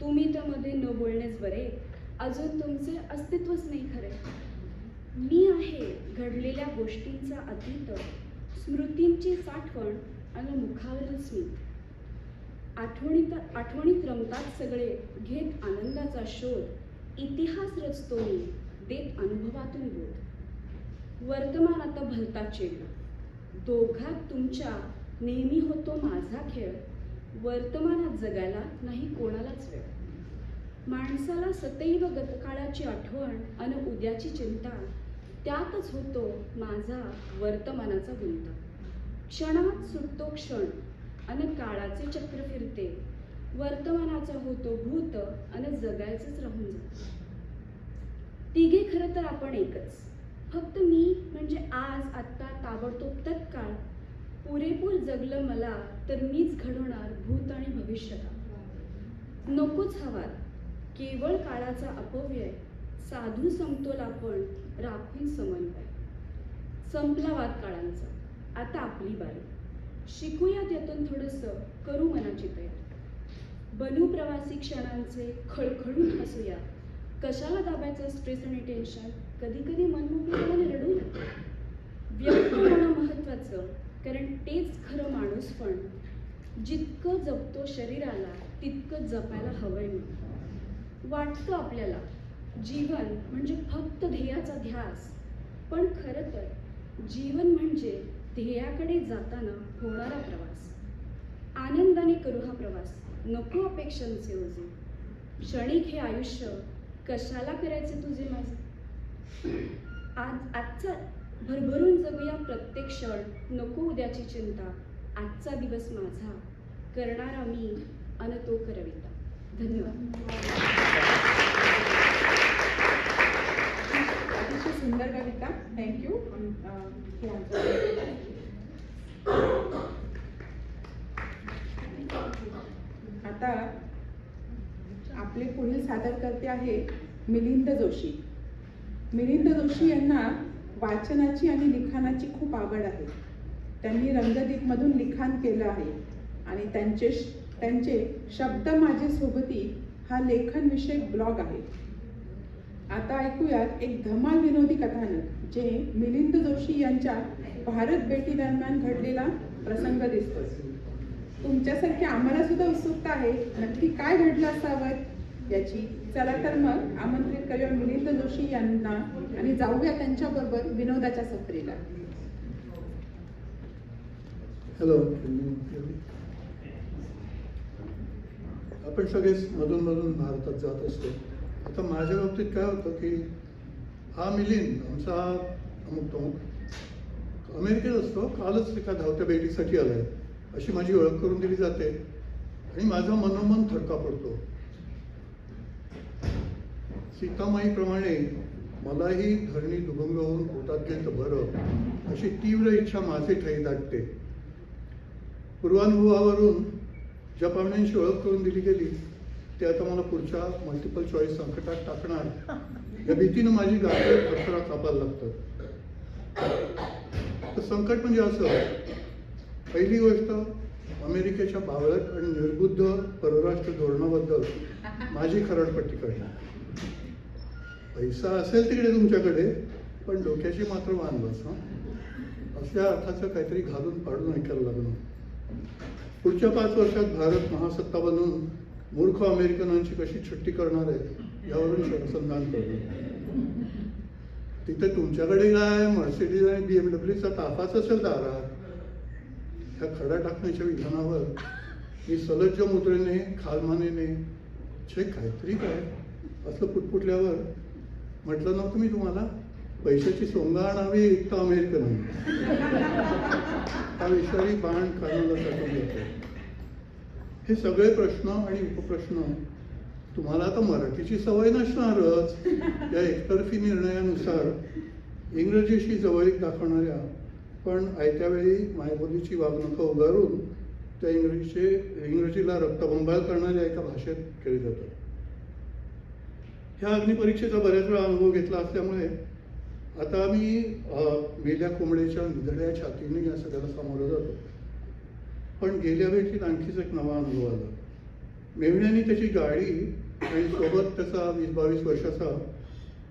तुम्ही तर मध्ये न बोलणेच बरे, अजून तुमचे अस्तित्वच नाही खरे. मी आहे घडलेल्या गोष्टींचा अतीत, स्मृतींची साठवण आणि मुखावरील स्मित. आठवणीत रमतात सगळे, घेत आनंदाचा शोध, इतिहास रचतो मी, देत अनुभवातून बोध. वर्तमान आता भलता चेडला, दोघात तुमच्या नेहमी होतो माझा खेळ. वर्तमानात जगायला नाही कोणालाच वेळ. माणसाला सदैव गतकाळाची आठवण आणि उद्याची चिंता, त्यातच होतो माझा वर्तमानाचा गुंता. क्षणात सुटतो क्षण आणि काळाचे चक्र फिरते, वर्तमानाचा होतो भूत आणि जगायचंच राहून जातं. तिघे खरं तर आपण एकच, फक्त मी म्हणजे आज, आत्ता, ताबडतोब, तत्काळ. पुरेपूर जगलं मला तर मीच घडवणार भूत आणि भविष्यता. नकोच हवा केवळ काळाचा अपव्यय, साधू समतोल आपण राखून समन्वय. संपला वाद काळांचा, आता आपली बारी. शिकूयात यातून थोडंसं, करू मनाची तयारी. बनू प्रवासी क्षणांचे, खळखळून हसूया. कशाला दाबायचं स्ट्रेस आणि टेन्शन, कधी कधी मनमोकळेपणाने रडूया. व्यक्त होणं महत्वाचं, कारण तेच खरं माणूसपण. जितकं जपतो शरीराला तितकं जपायला हवंय म्हणून. वाटतं आपल्याला जीवन म्हणजे फक्त ध्येयाचा ध्यास, पण खरं तर जीवन म्हणजे ध्येयाकडे जाताना होणारा प्रवास. आनंदाने करू हा प्रवास, नको अपेक्षांचे ओझे. क्षणिक हे आयुष्य, कशाला करायचे तुझे माझे. आजचा भरभरून जगूया प्रत्येक क्षण, नको उद्याची चिंता. आजचा दिवस माझा, करणारा मी अन तो करविता. धन्यवाद. अतिशय सुंदर कविता, थँक्यू. आता आपले पुढील सादरकर्ते आहे मिलिंद जोशी. मिलिंद जोशी यांना वाचनाची आणि लिखाणाची खूप आवड आहे. त्यांनी रंगदीपमधून लिखाण केलं आहे आणि त्यांचे शब्द माझे सोबती हा लेखनविषयक ब्लॉग आहे. आता ऐकूयात एक धमाल विनोदी कथानक, जे मिलिंद जोशी यांच्या भारत भेटी दरम्यान घडलेला प्रसंग दिसतो. तुमच्यासारखी आम्हाला सुद्धा उत्सुकता आहे नक्की काय घडलं असावं याची. चला तर मग आमंत्रित करूया मिलिंद जोशी यांना आणि जाऊया त्यांच्याबरोबर विनोदाच्या सफरीला. हॅलो, आपण सगळेच मधून भारतात जात असतो. आता माझ्या बाबतीत काय होतं की हा मिलिंद आमचा अमुक तमुक अमेरिकेत असतो, कालच एका धावत्या भेटीसाठी आलाय अशी माझी ओळख करून दिली जाते आणि माझा मनोमन थरका पडतो. सीतामाईप्रमाणे मलाही धरणी दुभंग होऊन पोटात गेलं बरं अशी तीव्र इच्छा माझे ठाई दाटते. पूर्वानुभवावरून ज्या पाहुण्यांची ओळख करून दिली गेली ते आता मला पुढच्या मल्टिपल चॉईस संकटात टाकणार या भीतीनं माझी गाडी थरथरा कापायला लागतं. तर संकट म्हणजे असं, पहिली गोष्ट अमेरिकेच्या बावळट आणि निर्बुद्ध परराष्ट्र धोरणाबद्दल माझी खरडपट्टी करणं. पैसा असेल तिकडे तुमच्याकडे, पण डोक्याची मात्र वाहन बस. अशा अर्थाचं काहीतरी घालून पाडून ऐकायला लागणं. पुढच्या 5 वर्षात भारत महासत्ता बनवून मूर्ख अमेरिकनांची कशी छट्टी करणार आहे यावरून अनुसंधान करणं. तिथे तुमच्याकडे काय मर्सिडीज आणि BMW ताफाच असेल दारात. ह्या खडा टाकण्याच्या विधानावर मी सलज्ज मुद्रेने खालमानेने छे काहीतरी काय असं पुटपुटल्यावर म्हटलं नव्हतं मी तुम्हाला, पैशाची सोंगा आणावी एक तर अमेरिकन हा विषारी बाण कानाला टाकून येतो. हे सगळे प्रश्न आणि उपप्रश्न तुम्हाला आता मराठीची सवय नसणारच. या एकतर्फी निर्णयानुसार इंग्रजीशी जवळीक दाखवणाऱ्या पण आयत्या वेळी मायबोलीची वागणुकं उगारून त्या इंग्रजीला रक्तबंबाळ करणाऱ्या एका भाषेत केली जातात. ह्या अग्निपरीक्षेचा बऱ्याच वेळा अनुभव घेतला असल्यामुळे आता मी मेल्या कोंबड्याच्या निधड्या छातीने या सगळ्याला सामोरं जातो. पण गेल्या भेटीत आणखीच एक नवा अनुभव आला. मेव्हण्याने त्याची गाडी आणि सोबत त्याचा 20-22 वर्षाचा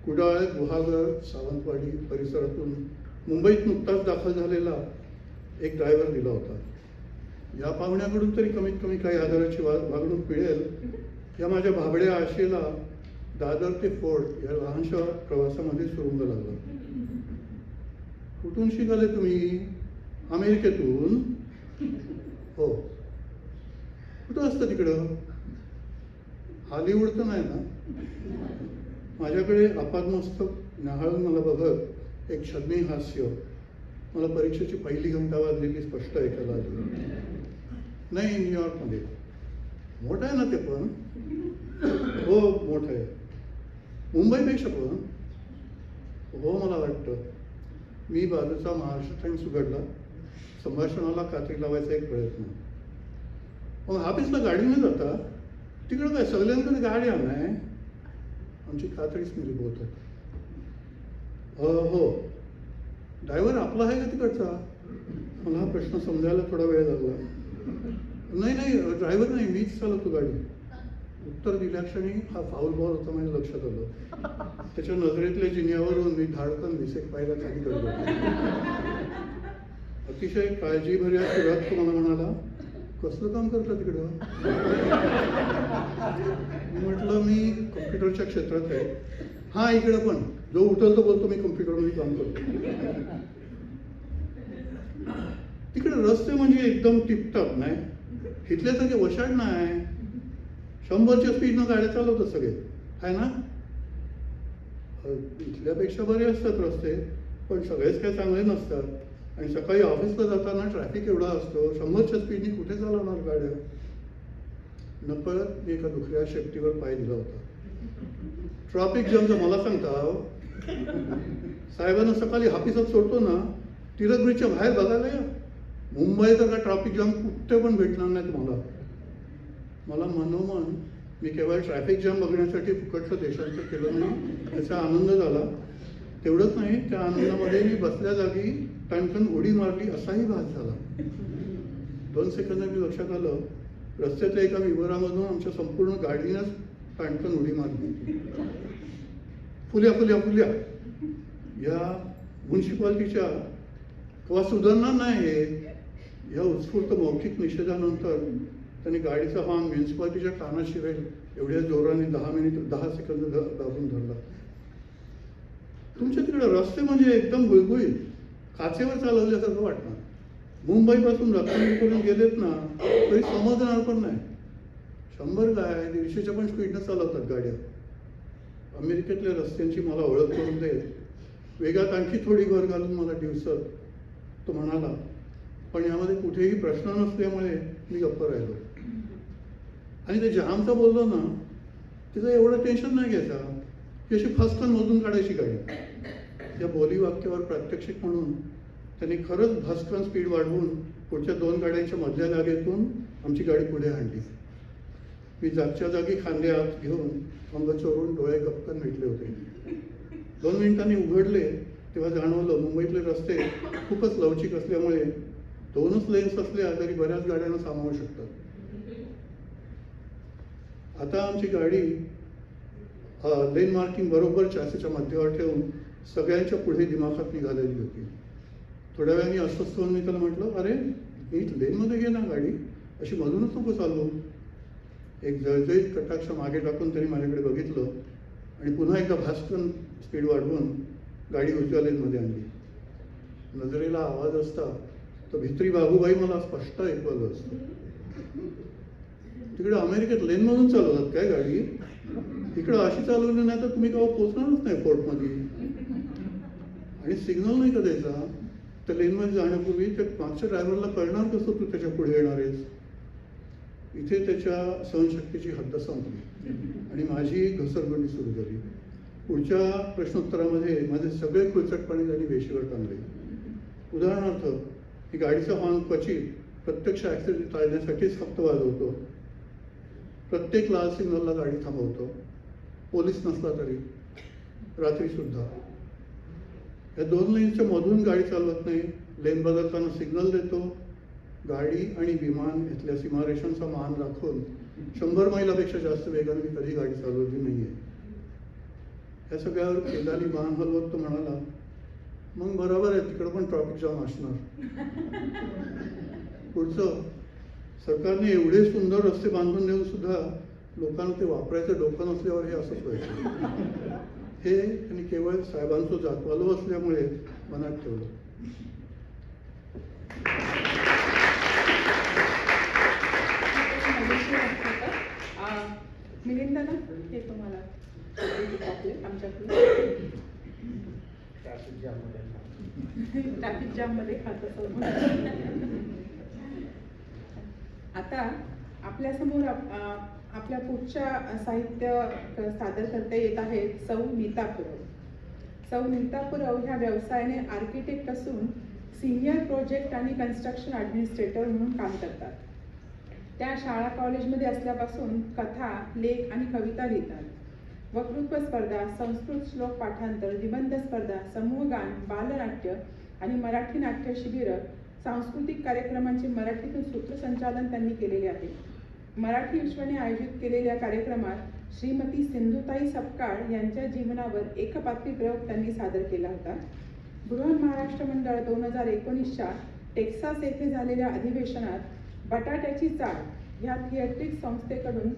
कुडाळ, गुहागर, सावंतवाडी परिसरातून मुंबईत नुकताच दाखल झालेला एक ड्रायव्हर दिला होता. या पाहुण्याकडून तरी कमीत कमी काही आधाराची वागणूक मिळेल या माझ्या भाबड्या आशेला दादर ते फोर्ट या लहानशा प्रवासामध्ये सुरुंग लागला. कुठून शिकाले तुम्ही? अमेरिकेतून? हो. कुठं असतं तिकडं? हॉलिवूड तर नाही ना? माझ्याकडे आपादमस्तक न्याहाळून मला बघत एक छद्मी हास्य मला परीक्षेची पहिली घंटा वाजलेली स्पष्ट ऐकायला आली. नाही, न्यूयॉर्कमध्ये. मोठं आहे ना ते पण? हो, मोठं आहे. मुंबईपेक्षा पण? हो, मला वाटतं. मी बाजूचा महाराष्ट्र टाइम्स उघडला. संभाषणाला कात्री लावायचा एक प्रयत्न. मग ऑफिसला गाडीने जाता तिकडं काय सगळ्यांकडे गाड्या नाही. आमची कात्रीच मिली बहुतेक. हो, ड्रायव्हर आपला आहे का तिकडचा? मला हा प्रश्न समजायला थोडा वेळ लागला. नाही, ड्रायव्हर नाही, मीच चालवतो गाडी. उत्तर दिल्या क्षणी हा फाऊल बॉल होता माझ्या लक्षात आलं. त्याच्या नजरेतल्या जिन्यावरून मी धाडकन विसेक पाहिला खाली गडबड. अतिशय काळजीभर्या सुरात तो मला म्हणाला, कसलं काम करता तिकडं? मी म्हटलं मी कम्प्युटरच्या क्षेत्रात आहे. हा, इकडं पण जो उठल तो बोलतो मी कम्प्युटरमध्ये काम करतो. तिकडे रस्ते म्हणजे एकदम टिपटॉप नाही, इथल्यासारखे वशाड नाही. 100च्या स्पीडनं गाड्या चालवतात सगळे, आहे ना? इथल्यापेक्षा बरे असतात रस्ते, पण सगळेच काही चांगले नसतात. आणि सकाळी ऑफिसला जाताना ट्रॅफिक एवढा असतो, 100च्या स्पीडने कुठे चालवणार गाड्या? नकळत मी एका दुसऱ्या शेपटीवर पाय दिला होता. ट्रॅफिक जामचं मला सांगता, साहेबांना सकाळी ऑफिसात सोडतो ना, टिळक ब्रिजच्या बाहेर बघायला या. मुंबईसारखा ट्रॅफिक जाम कुठे पण भेटणार नाही तुम्हाला. मला मनोमन मी केवळ ट्रॅफिक जाम बघण्यासाठी फुकटचं देशांतर केलं नाही, त्याचा आनंद झाला. तेवढंच नाही, त्या आनंदामध्ये मी बसल्या जागी टणकन उडी मारली असाही भास झाला. 2 सेकंद मी लक्षात आलं, रस्त्याच्या एका विभागामधून आमच्या संपूर्ण गाडीनंच टणकन उडी मारली. फुल्या या म्युन्सिपाल्टीच्या किंवा सुधारणा नाही हे, या उत्स्फूर्त मौखिक निषेधानंतर त्यांनी गाडीचा हॉर्न म्युन्सिपाल्टीच्या कानात शिरेल एवढ्या जोराने 10 सेकंद दाबून धरला. तुमच्या तिकडे रस्ते म्हणजे एकदम गुळगुळीत काचेवर चालवल्यासारखं वाटणार. मुंबईपासून रत्नागिरीपर्यंत गेलेत ना तरी समजणार पण नाही. 100 काय 150च्या पण स्पीडनं चालवतात गाड्या. अमेरिकेतल्या रस्त्यांची मला ओळख करून दे. वेगात आणखी थोडी भर घालून मला दिवसात तो म्हणाला, पण यामध्ये कुठेही प्रश्न नसल्यामुळे मी गप्प राहिलो. आणि ते जामचं बोललो ना, तिचं एवढं टेन्शन नाही घ्यायचा की अशी फसकन मोजून काढायची गाडी. त्या बोली वाक्यावर प्रात्यक्षिक म्हणून त्यांनी खरंच भस्कन स्पीड वाढवून पुढच्या 2 गाड्यांच्या मधल्या जागेतून आमची गाडी पुढे आणली. मी जागच्या जागी खांदे आत घेऊन अंग चोरून डोळे गपकन मिटले होते. 2 मिनिटांनी उघडले तेव्हा जाणवलं मुंबईतले रस्ते खूपच लवचिक असल्यामुळे 2च लेन्स असल्या तरी बऱ्याच गाड्यांना सामावू शकतात. आता आमची गाडी लेन मार्किंग बरोबर चासीच्या मध्यावर ठेवून सगळ्यांच्या पुढे दिमाखात निघालेली होती. थोड्या वेळाने अस्वस्थ होऊन मी त्याला म्हटलं, अरे नीट लेनमध्ये घे ना गाडी, अशी मधूनच नको चालवू. एक जळजळीत कटाक्ष मागे टाकून त्यांनी माझ्याकडे बघितलं आणि पुन्हा एकदा भास्कन स्पीड वाढवून गाडी उजव्या लेनमध्ये आणली. नजरेला आवाज असता तर भित्री बाबूबाई मला स्पष्ट ऐकवलं असतं. तिकडे अमेरिकेत लेनमधून चालवतात काय गाडी? इकडं अशी चालवली नाही तर तुम्ही केव्हा पोचणारच नाही फोर्टमध्ये. आणि सिग्नल नाही का द्यायचा, तर लेनमध्ये जाण्यापूर्वी त्या मागच्या ड्रायव्हरला कळणार कसं तू त्याच्या पुढे येणार आहेस. इथे त्याच्या सहनशक्तीची हद्द संपली आणि माझी घसरगुंडी सुरू झाली. पुढच्या प्रश्नोत्तरामध्ये माझे सगळे खुळचटपणे त्यांनी वेशीवर टांगले. उदाहरणार्थ, मी गाडीचा हॉर्न क्वचित प्रत्यक्ष ॲक्सिडेंट टाळण्यासाठीच फक्त वाजवतो. प्रत्येक लाल सिग्नलला गाडी थांबवतो, पोलीस नसला तरी, रात्रीसुद्धा. या 2 लेन्सच्या मधून गाडी चालवत नाही. लेन बदलताना सिग्नल देतो. गाडी आणि विमान इथल्या सीमारेषांचा मान राखून 100 मैलापेक्षा जास्त वेगाने मी कधी गाडी चालवली नाही आहे. या सगळ्यावर केदाली मान हलवत तो म्हणाला, मग बरोबर आहे, तिकडं पण ट्रॅफिक जाम असणार. पुढचं, सरकारने एवढे सुंदर रस्ते बांधून देऊन सुद्धा लोकांना ते वापरायचं डोकं नसल्यावर हे असंच व्हायचं. हे त्यांनी केवळ साहेबांचं जातवालो असल्यामुळे मनात ठेवलं. मिलिंद दादा, हे तुम्हाला आमच्याकडे ट्रॅफिक जाममध्ये खातं. आता आपल्यासमोर आपल्या पुढच्या साहित्य सादर करता येत आहेत सौ नीता पुरव. सौ नीता पुरव ह्या व्यवसायाने आर्किटेक्ट असून सिनियर प्रोजेक्ट आणि कन्स्ट्रक्शन ॲडमिनिस्ट्रेटर म्हणून काम करतात. त्या शाळा कॉलेजमध्ये असल्यापासून कथा, लेख आणि कविता लिहितात. वक्तृत्व स्पर्धा, संस्कृत श्लोक पाठांतर, निबंध स्पर्धा, समूहगान, बालनाट्य आणि मराठी नाट्य शिबिरं, सांस्कृतिक कार्यक्रमांचे मराठीतून सूत्रसंचालन त्यांनी केलेले आहे. मराठी विश्वाने आयोजित केलेल्या कार्यक्रमात श्रीमती सिंधुताई सपकाळ यांच्या जीवनावर एकपात्री प्रयोग त्यांनी सादर केला होता. बृहन महाराष्ट्र मंडळ 2019च्या टेक्सास येथे झालेल्या अधिवेशनात बटाट्याची चाळ या थिएट्रिक संस्थेकडून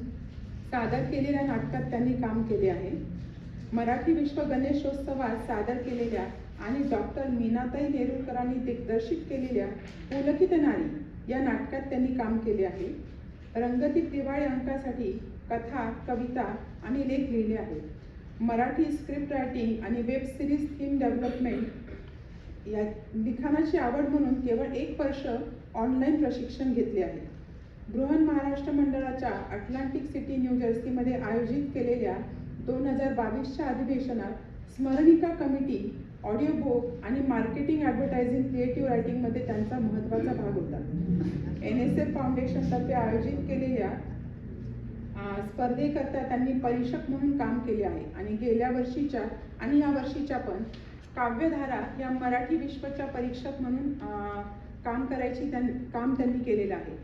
सादर केलेल्या नाटकात त्यांनी काम केले आहे. मराठी विश्व गणेशोत्सवात सादर केलेल्या आणि डॉक्टर मीनाताई नेरुरकरांनी दिग्दर्शित केलेल्या पुलकित नारी या नाटकात त्यांनी काम केले आहे. रंगदीप दिवाळी अंकासाठी कथा, कविता आणि लेख लिहिले आहेत. मराठी स्क्रिप्ट रायटिंग आणि वेब सिरीज थीम डेव्हलपमेंट या लिखाणाची आवड म्हणून केवळ 1 वर्ष ऑनलाईन प्रशिक्षण घेतले आहे. बृहन महाराष्ट्र मंडळाच्या अटलांटिक सिटी न्यू जर्सीमध्ये आयोजित केलेल्या 2022च्या अधिवेशनात स्मरणिका कमिटी, ऑडिओ बुक आणि मार्केटिंग, ॲडव्हर्टायझिंग, क्रिएटिव्ह रायटिंगमध्ये त्यांचा महत्त्वाचा भाग होता. NSF फाउंडेशनतर्फे आयोजित केलेल्या स्पर्धेकरता त्यांनी परीक्षक म्हणून काम केले आहे आणि गेल्या वर्षीच्या आणि या वर्षीच्या पण काव्यधारा या मराठी विश्वच्या परीक्षक म्हणून काम त्यांनी केलेलं आहे.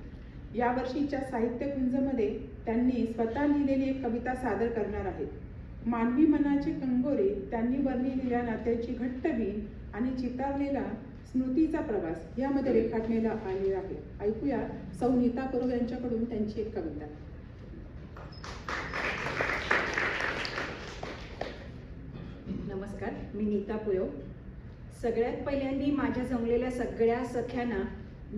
या वर्षीच्या साहित्यकुंजमध्ये त्यांनी स्वतः लिहिलेली एक कविता सादर करणार आहेत. मानवी मनाचे कंगोरे त्यांनी वर्णिलेल्या नात्याची घट्ट वीण आणि चितारलेला स्मृतीचा प्रवास यामध्ये रेखाटलेला आलेला आहे. ऐकूया सौ नीता पुरोव यांच्याकडून त्यांची एक कविता. नमस्कार, मी नीता पुरोव. सगळ्यात पहिल्यांदी माझ्या जमलेल्या सगळ्या सख्यांना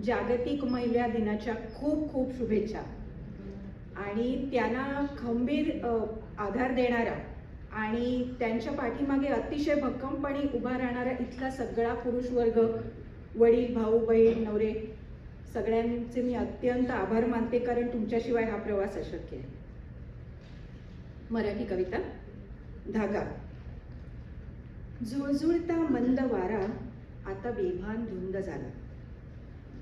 जागतिक महिला दिनाच्या खूप खूप शुभेच्छा. आणि त्यांना खंबीर आधार देणारा आणि त्यांच्या पाठीमागे अतिशय भक्कमपणे उभा राहणारा इथला सगळा पुरुष वर्ग, वडील, भाऊ, बहीण, नवरे, सगळ्यांचे मी अत्यंत आभार मानते, कारण तुमच्याशिवाय हा प्रवास अशक्य आहे. मराठी कविता. धागा. झुळझुळता मंद वारा आता बेभान धुंद झाला.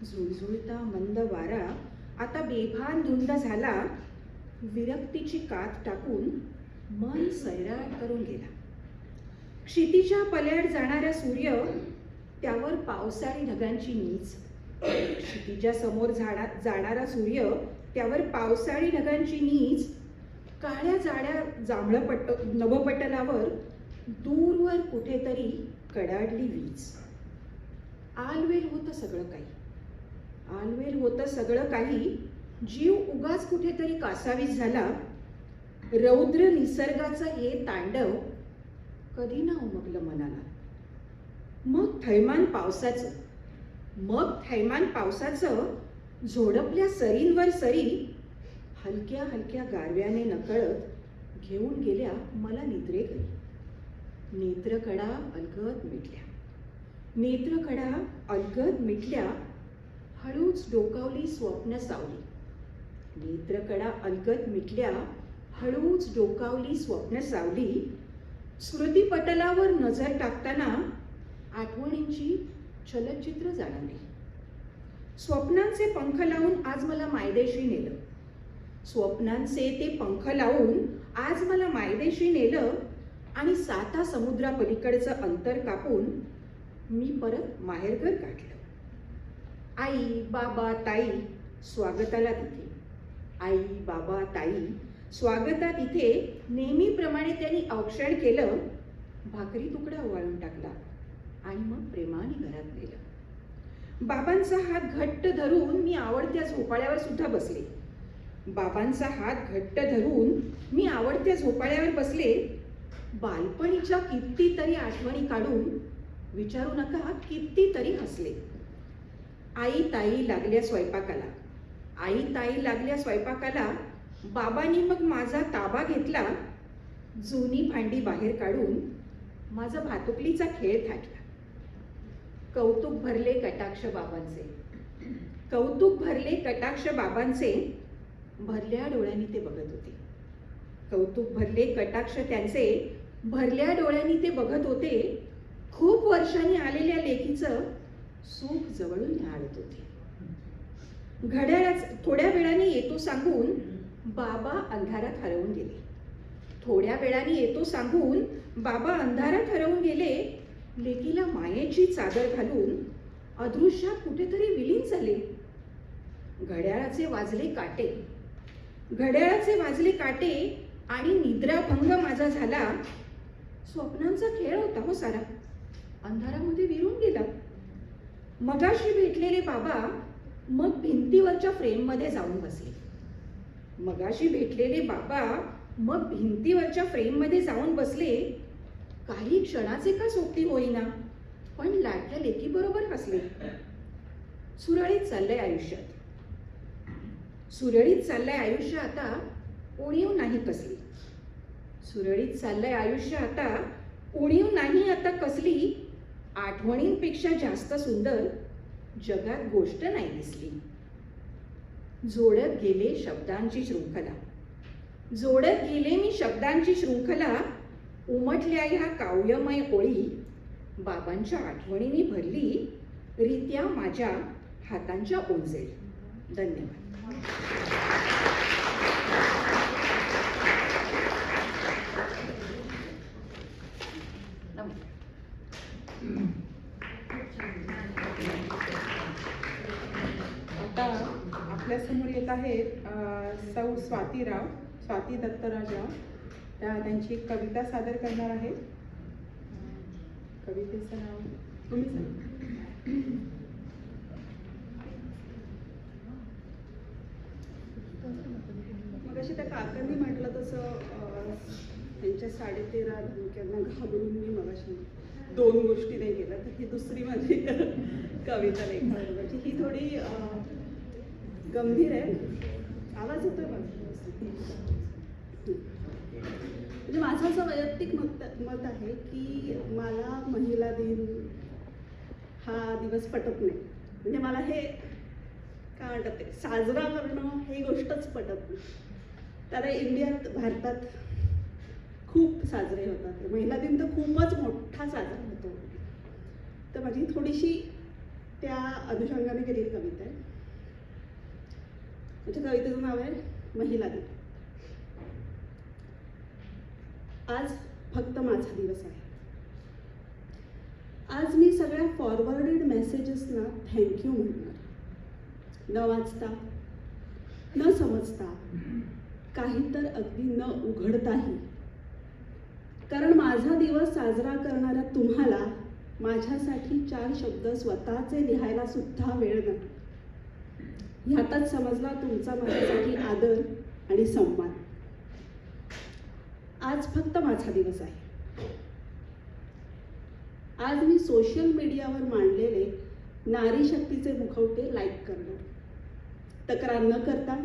झुळझुळता मंद वारा आता बेभान धुंद झाला. विरक्तीची कात टाकून मन सैराट करून गेला. क्षितिजा पल्याड जाणाऱ्या सूर्य, त्यावर पावसाळी ढगांची नीच. क्षितिजा समोर जाणारा सूर्य, त्यावर पावसाळी ढगांची नीच. काळ्या जाड्या जांभळं नभपटलावर दूरवर कुठेतरी कडाडली वीज. आलवेल होतं सगळं काही, आलवेल होतं सगळं काही. जीव उगाच कुठेतरी कासावीस झाला. रौद्र निसर्गाचं हे तांडव कधी ना उमगलं मनाला. मग थैमान पावसाचं झोडपल्या सरींवर सरी हलक्या हलक्या गारव्याने नकळत घेऊन गेल्या मला निद्रेकडे. नेत्रकडा अलगद मिटल्या. हळूच डोकावली स्वप्न सावली. नेत्रकडा अलगद मिटल्या. हळूच डोकावली स्वप्न सावली. स्मृतीपटलावर नजर टाकताना आठवणींची चलचित्र जाणवली. स्वप्नांचे पंख लावून आज मला मायदेशी नेलं. स्वप्नांचे ते पंख लावून आज मला मायदेशी नेलं. आणि 7 समुद्रापलीकडचं अंतर कापून मी परत माहेरघर गाठलं. आई, बाबा, ताई स्वागताला तिथे. आई, बाबा, ताई स्वागतात इथे. नेहमीप्रमाणे त्यांनी औक्षण केलं. भाकरी तुकडा वाळून टाकला आणि मग प्रेमाने घरात नेलं. बाबांचा हात घट्ट धरून मी आवडत्या झोपाळ्यावर सुद्धा बसले. बाबांचा हात घट्ट धरून मी आवडत्या झोपाळ्यावर बसले. बालपणीच्या कितीतरी आठवणी काढून विचारू नका कितीतरी हसले. आई ताई लागल्या स्वयंपाकाला. बाबांनी मग माझा ताबा घेतला. जुनी भांडी बाहेर काढून माझा भातुकलीचा खेळ थाटला. कौतुक भरले कटाक्ष बाबांचे. भरल्या डोळ्यांनी ते बघत होते. कौतुक भरले कटाक्ष त्यांचे. भरल्या डोळ्यांनी ते बघत होते. खूप वर्षांनी आलेल्या लेकीचं सुख जवळून न्याहाळत होते. घड्याळाच थोड्या वेळाने येतो सांगून बाबा अंधारात हरवून गेले. थोड्या वेळाने येतो सांगून बाबा अंधारात हरवून गेले. लेकीला मायेची चादर घालून अदृश्यात कुठेतरी विलीन झाले. घड्याळाचे वाजले काटे आणि निद्राभंग माझा झाला. स्वप्नांचा खेळ होता हो सारा, अंधारामध्ये विरून गेला. मगाशी भेटलेले बाबा मग भिंतीवरच्या फ्रेममध्ये जाऊन बसले. काही क्षणाचे का सोबती होईना, पण लाडक्या लेकी बरोबर हसले. सुरळीत चाललंय आयुष्य आता, उणीव नाही आता कसली. आठवणींपेक्षा जास्त सुंदर जगात गोष्ट नाही दिसली. जोडत गेले मी शब्दांची शृंखला. उमटल्या ह्या काव्यमय ओळी बाबांच्या आठवणींनी भरली रित्या माझ्या हातांच्या ओंजळी. धन्यवाद. आता आपल्यासमोर येत आहेत सौ स्वाती दत्तराजराव. त्या त्यांची एक कविता सादर करणार आहेत. कवितेचं नाव तुम्ही सांगा. मग अशी त्या काकांनी म्हटलं तसं त्यांच्या 13.5 धमक्यांना घाबरून मी मगाशी 2 गोष्टी नाही केल्या. तर ही दुसरी माझी कविता लेखनाची. ही थोडी गंभीर आहे. आवाज येतोय म्हणजे माझं असं वैयक्तिक मत आहे की मला महिला दिन हा दिवस पटत नाही. म्हणजे मला हे काय म्हणतात ते साजरा करणं ही गोष्टच पटत नाही. त्याला इंडियात भारतात खूप साजरे होतात. महिला दिन तर खूपच मोठा साजरा होतो. तर माझी थोडीशी त्या अनुषंगाने केलेली कविता आहे. माझ्या कवितेचं नाव आहे महिला दिन. आज फक्त माझा दिवस आहे. आज मी सगळ्या फॉरवर्डेड मेसेजेसना थँक्यू म्हणणार. न वाचता, न समजता, काही तर अगदी न उघडताही. कारण माझा दिवस साजरा करणाऱ्या तुम्हाला माझ्यासाठी 4 शब्द स्वतःचे लिहायला सुद्धा वेळ नाही. ह्यातच समजला तुमचा माझ्यासाठी आदर आणि सन्मान. आज फक्त माझा दिवस आहे. आज मी सोशल मीडियावर मांडलेले नारी शक्तीचे मुखवटे लाईक करणार. तक्रार न करता,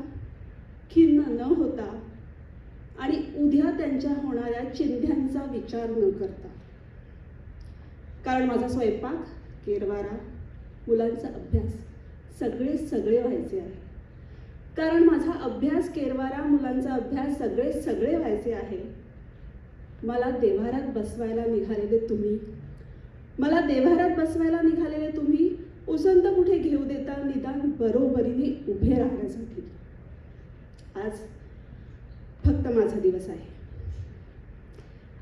खिन्न न होता आणि उद्या त्यांच्या होणाऱ्या चिंध्यांचा विचार न करता. कारण माझा स्वयंपाक, केरवारा, मुलांचा अभ्यास सगळे व्हायचे आहे. कारण माझा अभ्यास, केरवारा, मुलांचा अभ्यास सगळे व्हायचे आहे. मला देव्हाऱ्यात बसवायला निघालेले तुम्ही उसंत कुठे घेऊ देता निदान बरोबरीने उभे राहण्यासाठी. आज फक्त माझा दिवस आहे.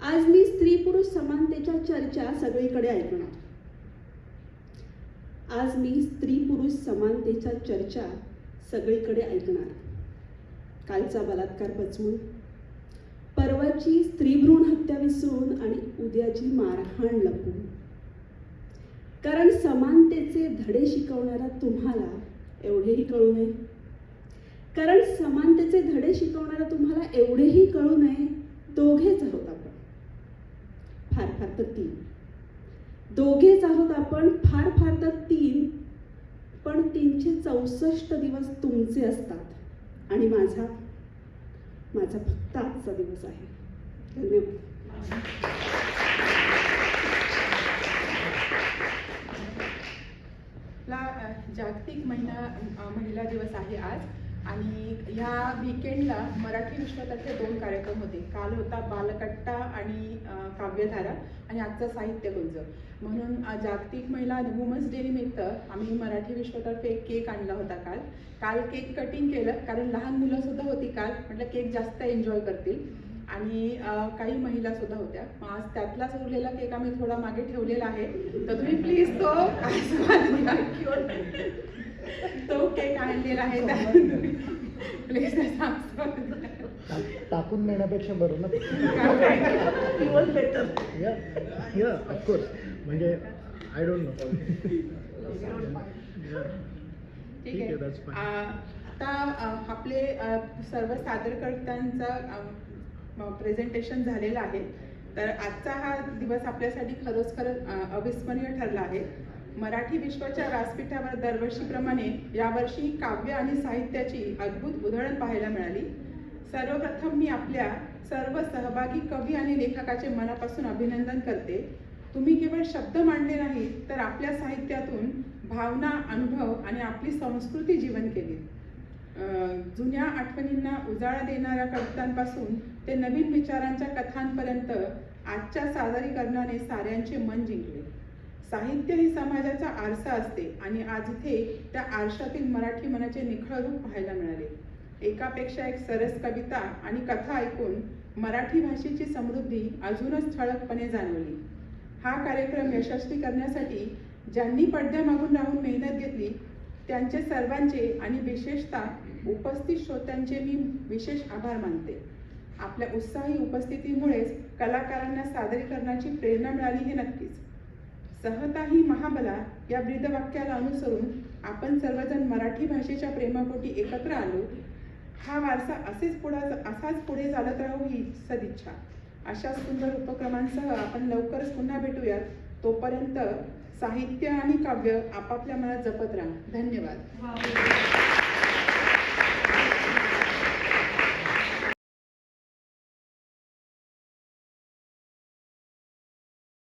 आज मी स्त्री पुरुष समानतेच्या चर्चा सगळीकडे ऐकणार. कालचा बलात्कार पचवून, परवाची स्त्रीभ्रूण हत्या विसरून आणि उद्याची मारहाण लपवून. कारण समानतेचे धडे शिकवणारा तुम्हाला एवढेही कळू नये. दोघेच आहोत आपण. फार तर 3. दोघेच आहोत आपण, फार तर 3. पण 364 दिवस तुमचे असतात आणि माझा फक्त आजचा दिवस आहे. धन्यवाद. जागतिक महिला दिवस आहे आज. आणि ह्या वीकेंडला मराठी विश्वातर्फे 2 कार्यक्रम होते. काल होता बालकट्टा आणि काव्यधारा आणि आजचा साहित्यगुंज. म्हणून जागतिक महिला वुमन्स डे निमित्त आम्ही मराठी विश्वतर्फे एक केक आणला होता काल केक कटिंग केलं, कारण लहान मुलं सुद्धा होती काल, म्हटलं केक जास्त एन्जॉय करतील आणि काही महिला सुद्धा होत्या. मग आज त्यातलाच उरलेला केक आम्ही थोडा मागे ठेवलेला आहे, तर तुम्ही प्लीज तो केक आणलेला आहे प्लीज टाकून देण्यापेक्षा बरं ना. या ऑफकोर्स, म्हणजे आय डोंट नो. ठीक आहे. that's fine. आता आपले सर्व सादरकर्त्यांचं प्रेझेंटेशन झालेलं आहे. तर आजचा हा दिवस आपल्यासाठी खरंच अविस्मरणीय ठरला आहे. मराठी विश्वाच्या व्यासपीठावर दरवर्षीप्रमाणे यावर्षी काव्य आणि साहित्याची अद्भुत उधळण पाहायला मिळाली. सर्वप्रथम मी आपल्या सर्व सहभागी कवी आणि लेखकाचे मनापासून अभिनंदन करते. तुम्ही केवळ शब्द मांडले नाही, तर आपल्या साहित्यातून भावना, अनुभव आणि आपली संस्कृती जीवन केली. जुन्या आठवणींना उजाळा देणाऱ्या कवितांपासून ते नवीन विचारांच्या कथांपर्यंत आजच्या सादरीकरणाने साऱ्यांचे मन जिंकले. साहित्य ही समाजाचा आरसा असते आणि आज इथे त्या आरशातील मराठी मनाचे निखळ रूप पाहायला मिळाले. एकापेक्षा एक सरस कविता आणि कथा ऐकून मराठी भाषेची समृद्धी अजूनच ठळकपणे जाणवली. हा कार्यक्रम यशस्वी करण्यासाठी ज्यांनी पडद्यामागून राहून मेहनत घेतली त्यांचे सर्वांचे आणि विशेषतः उपस्थित श्रोत्यांचे मी विशेष आभार मानते. आपल्या उत्साही उपस्थितीमुळेच कलाकारांना सादरीकरणाची प्रेरणा मिळाली हे नक्कीच. सहता ही महाबला या ब्रीदवाक्याला अनुसरून आपण सर्वजण मराठी भाषेच्या प्रेमापोटी एकत्र आलो. हा वारसा असाच पुढे चालत राहू ही सदिच्छा. अशा सुंदर उपक्रमांसह आपण लवकरच पुन्हा भेटूयात. तोपर्यंत साहित्य आणि काव्य आपापल्या मनात जपत राहा. धन्यवाद.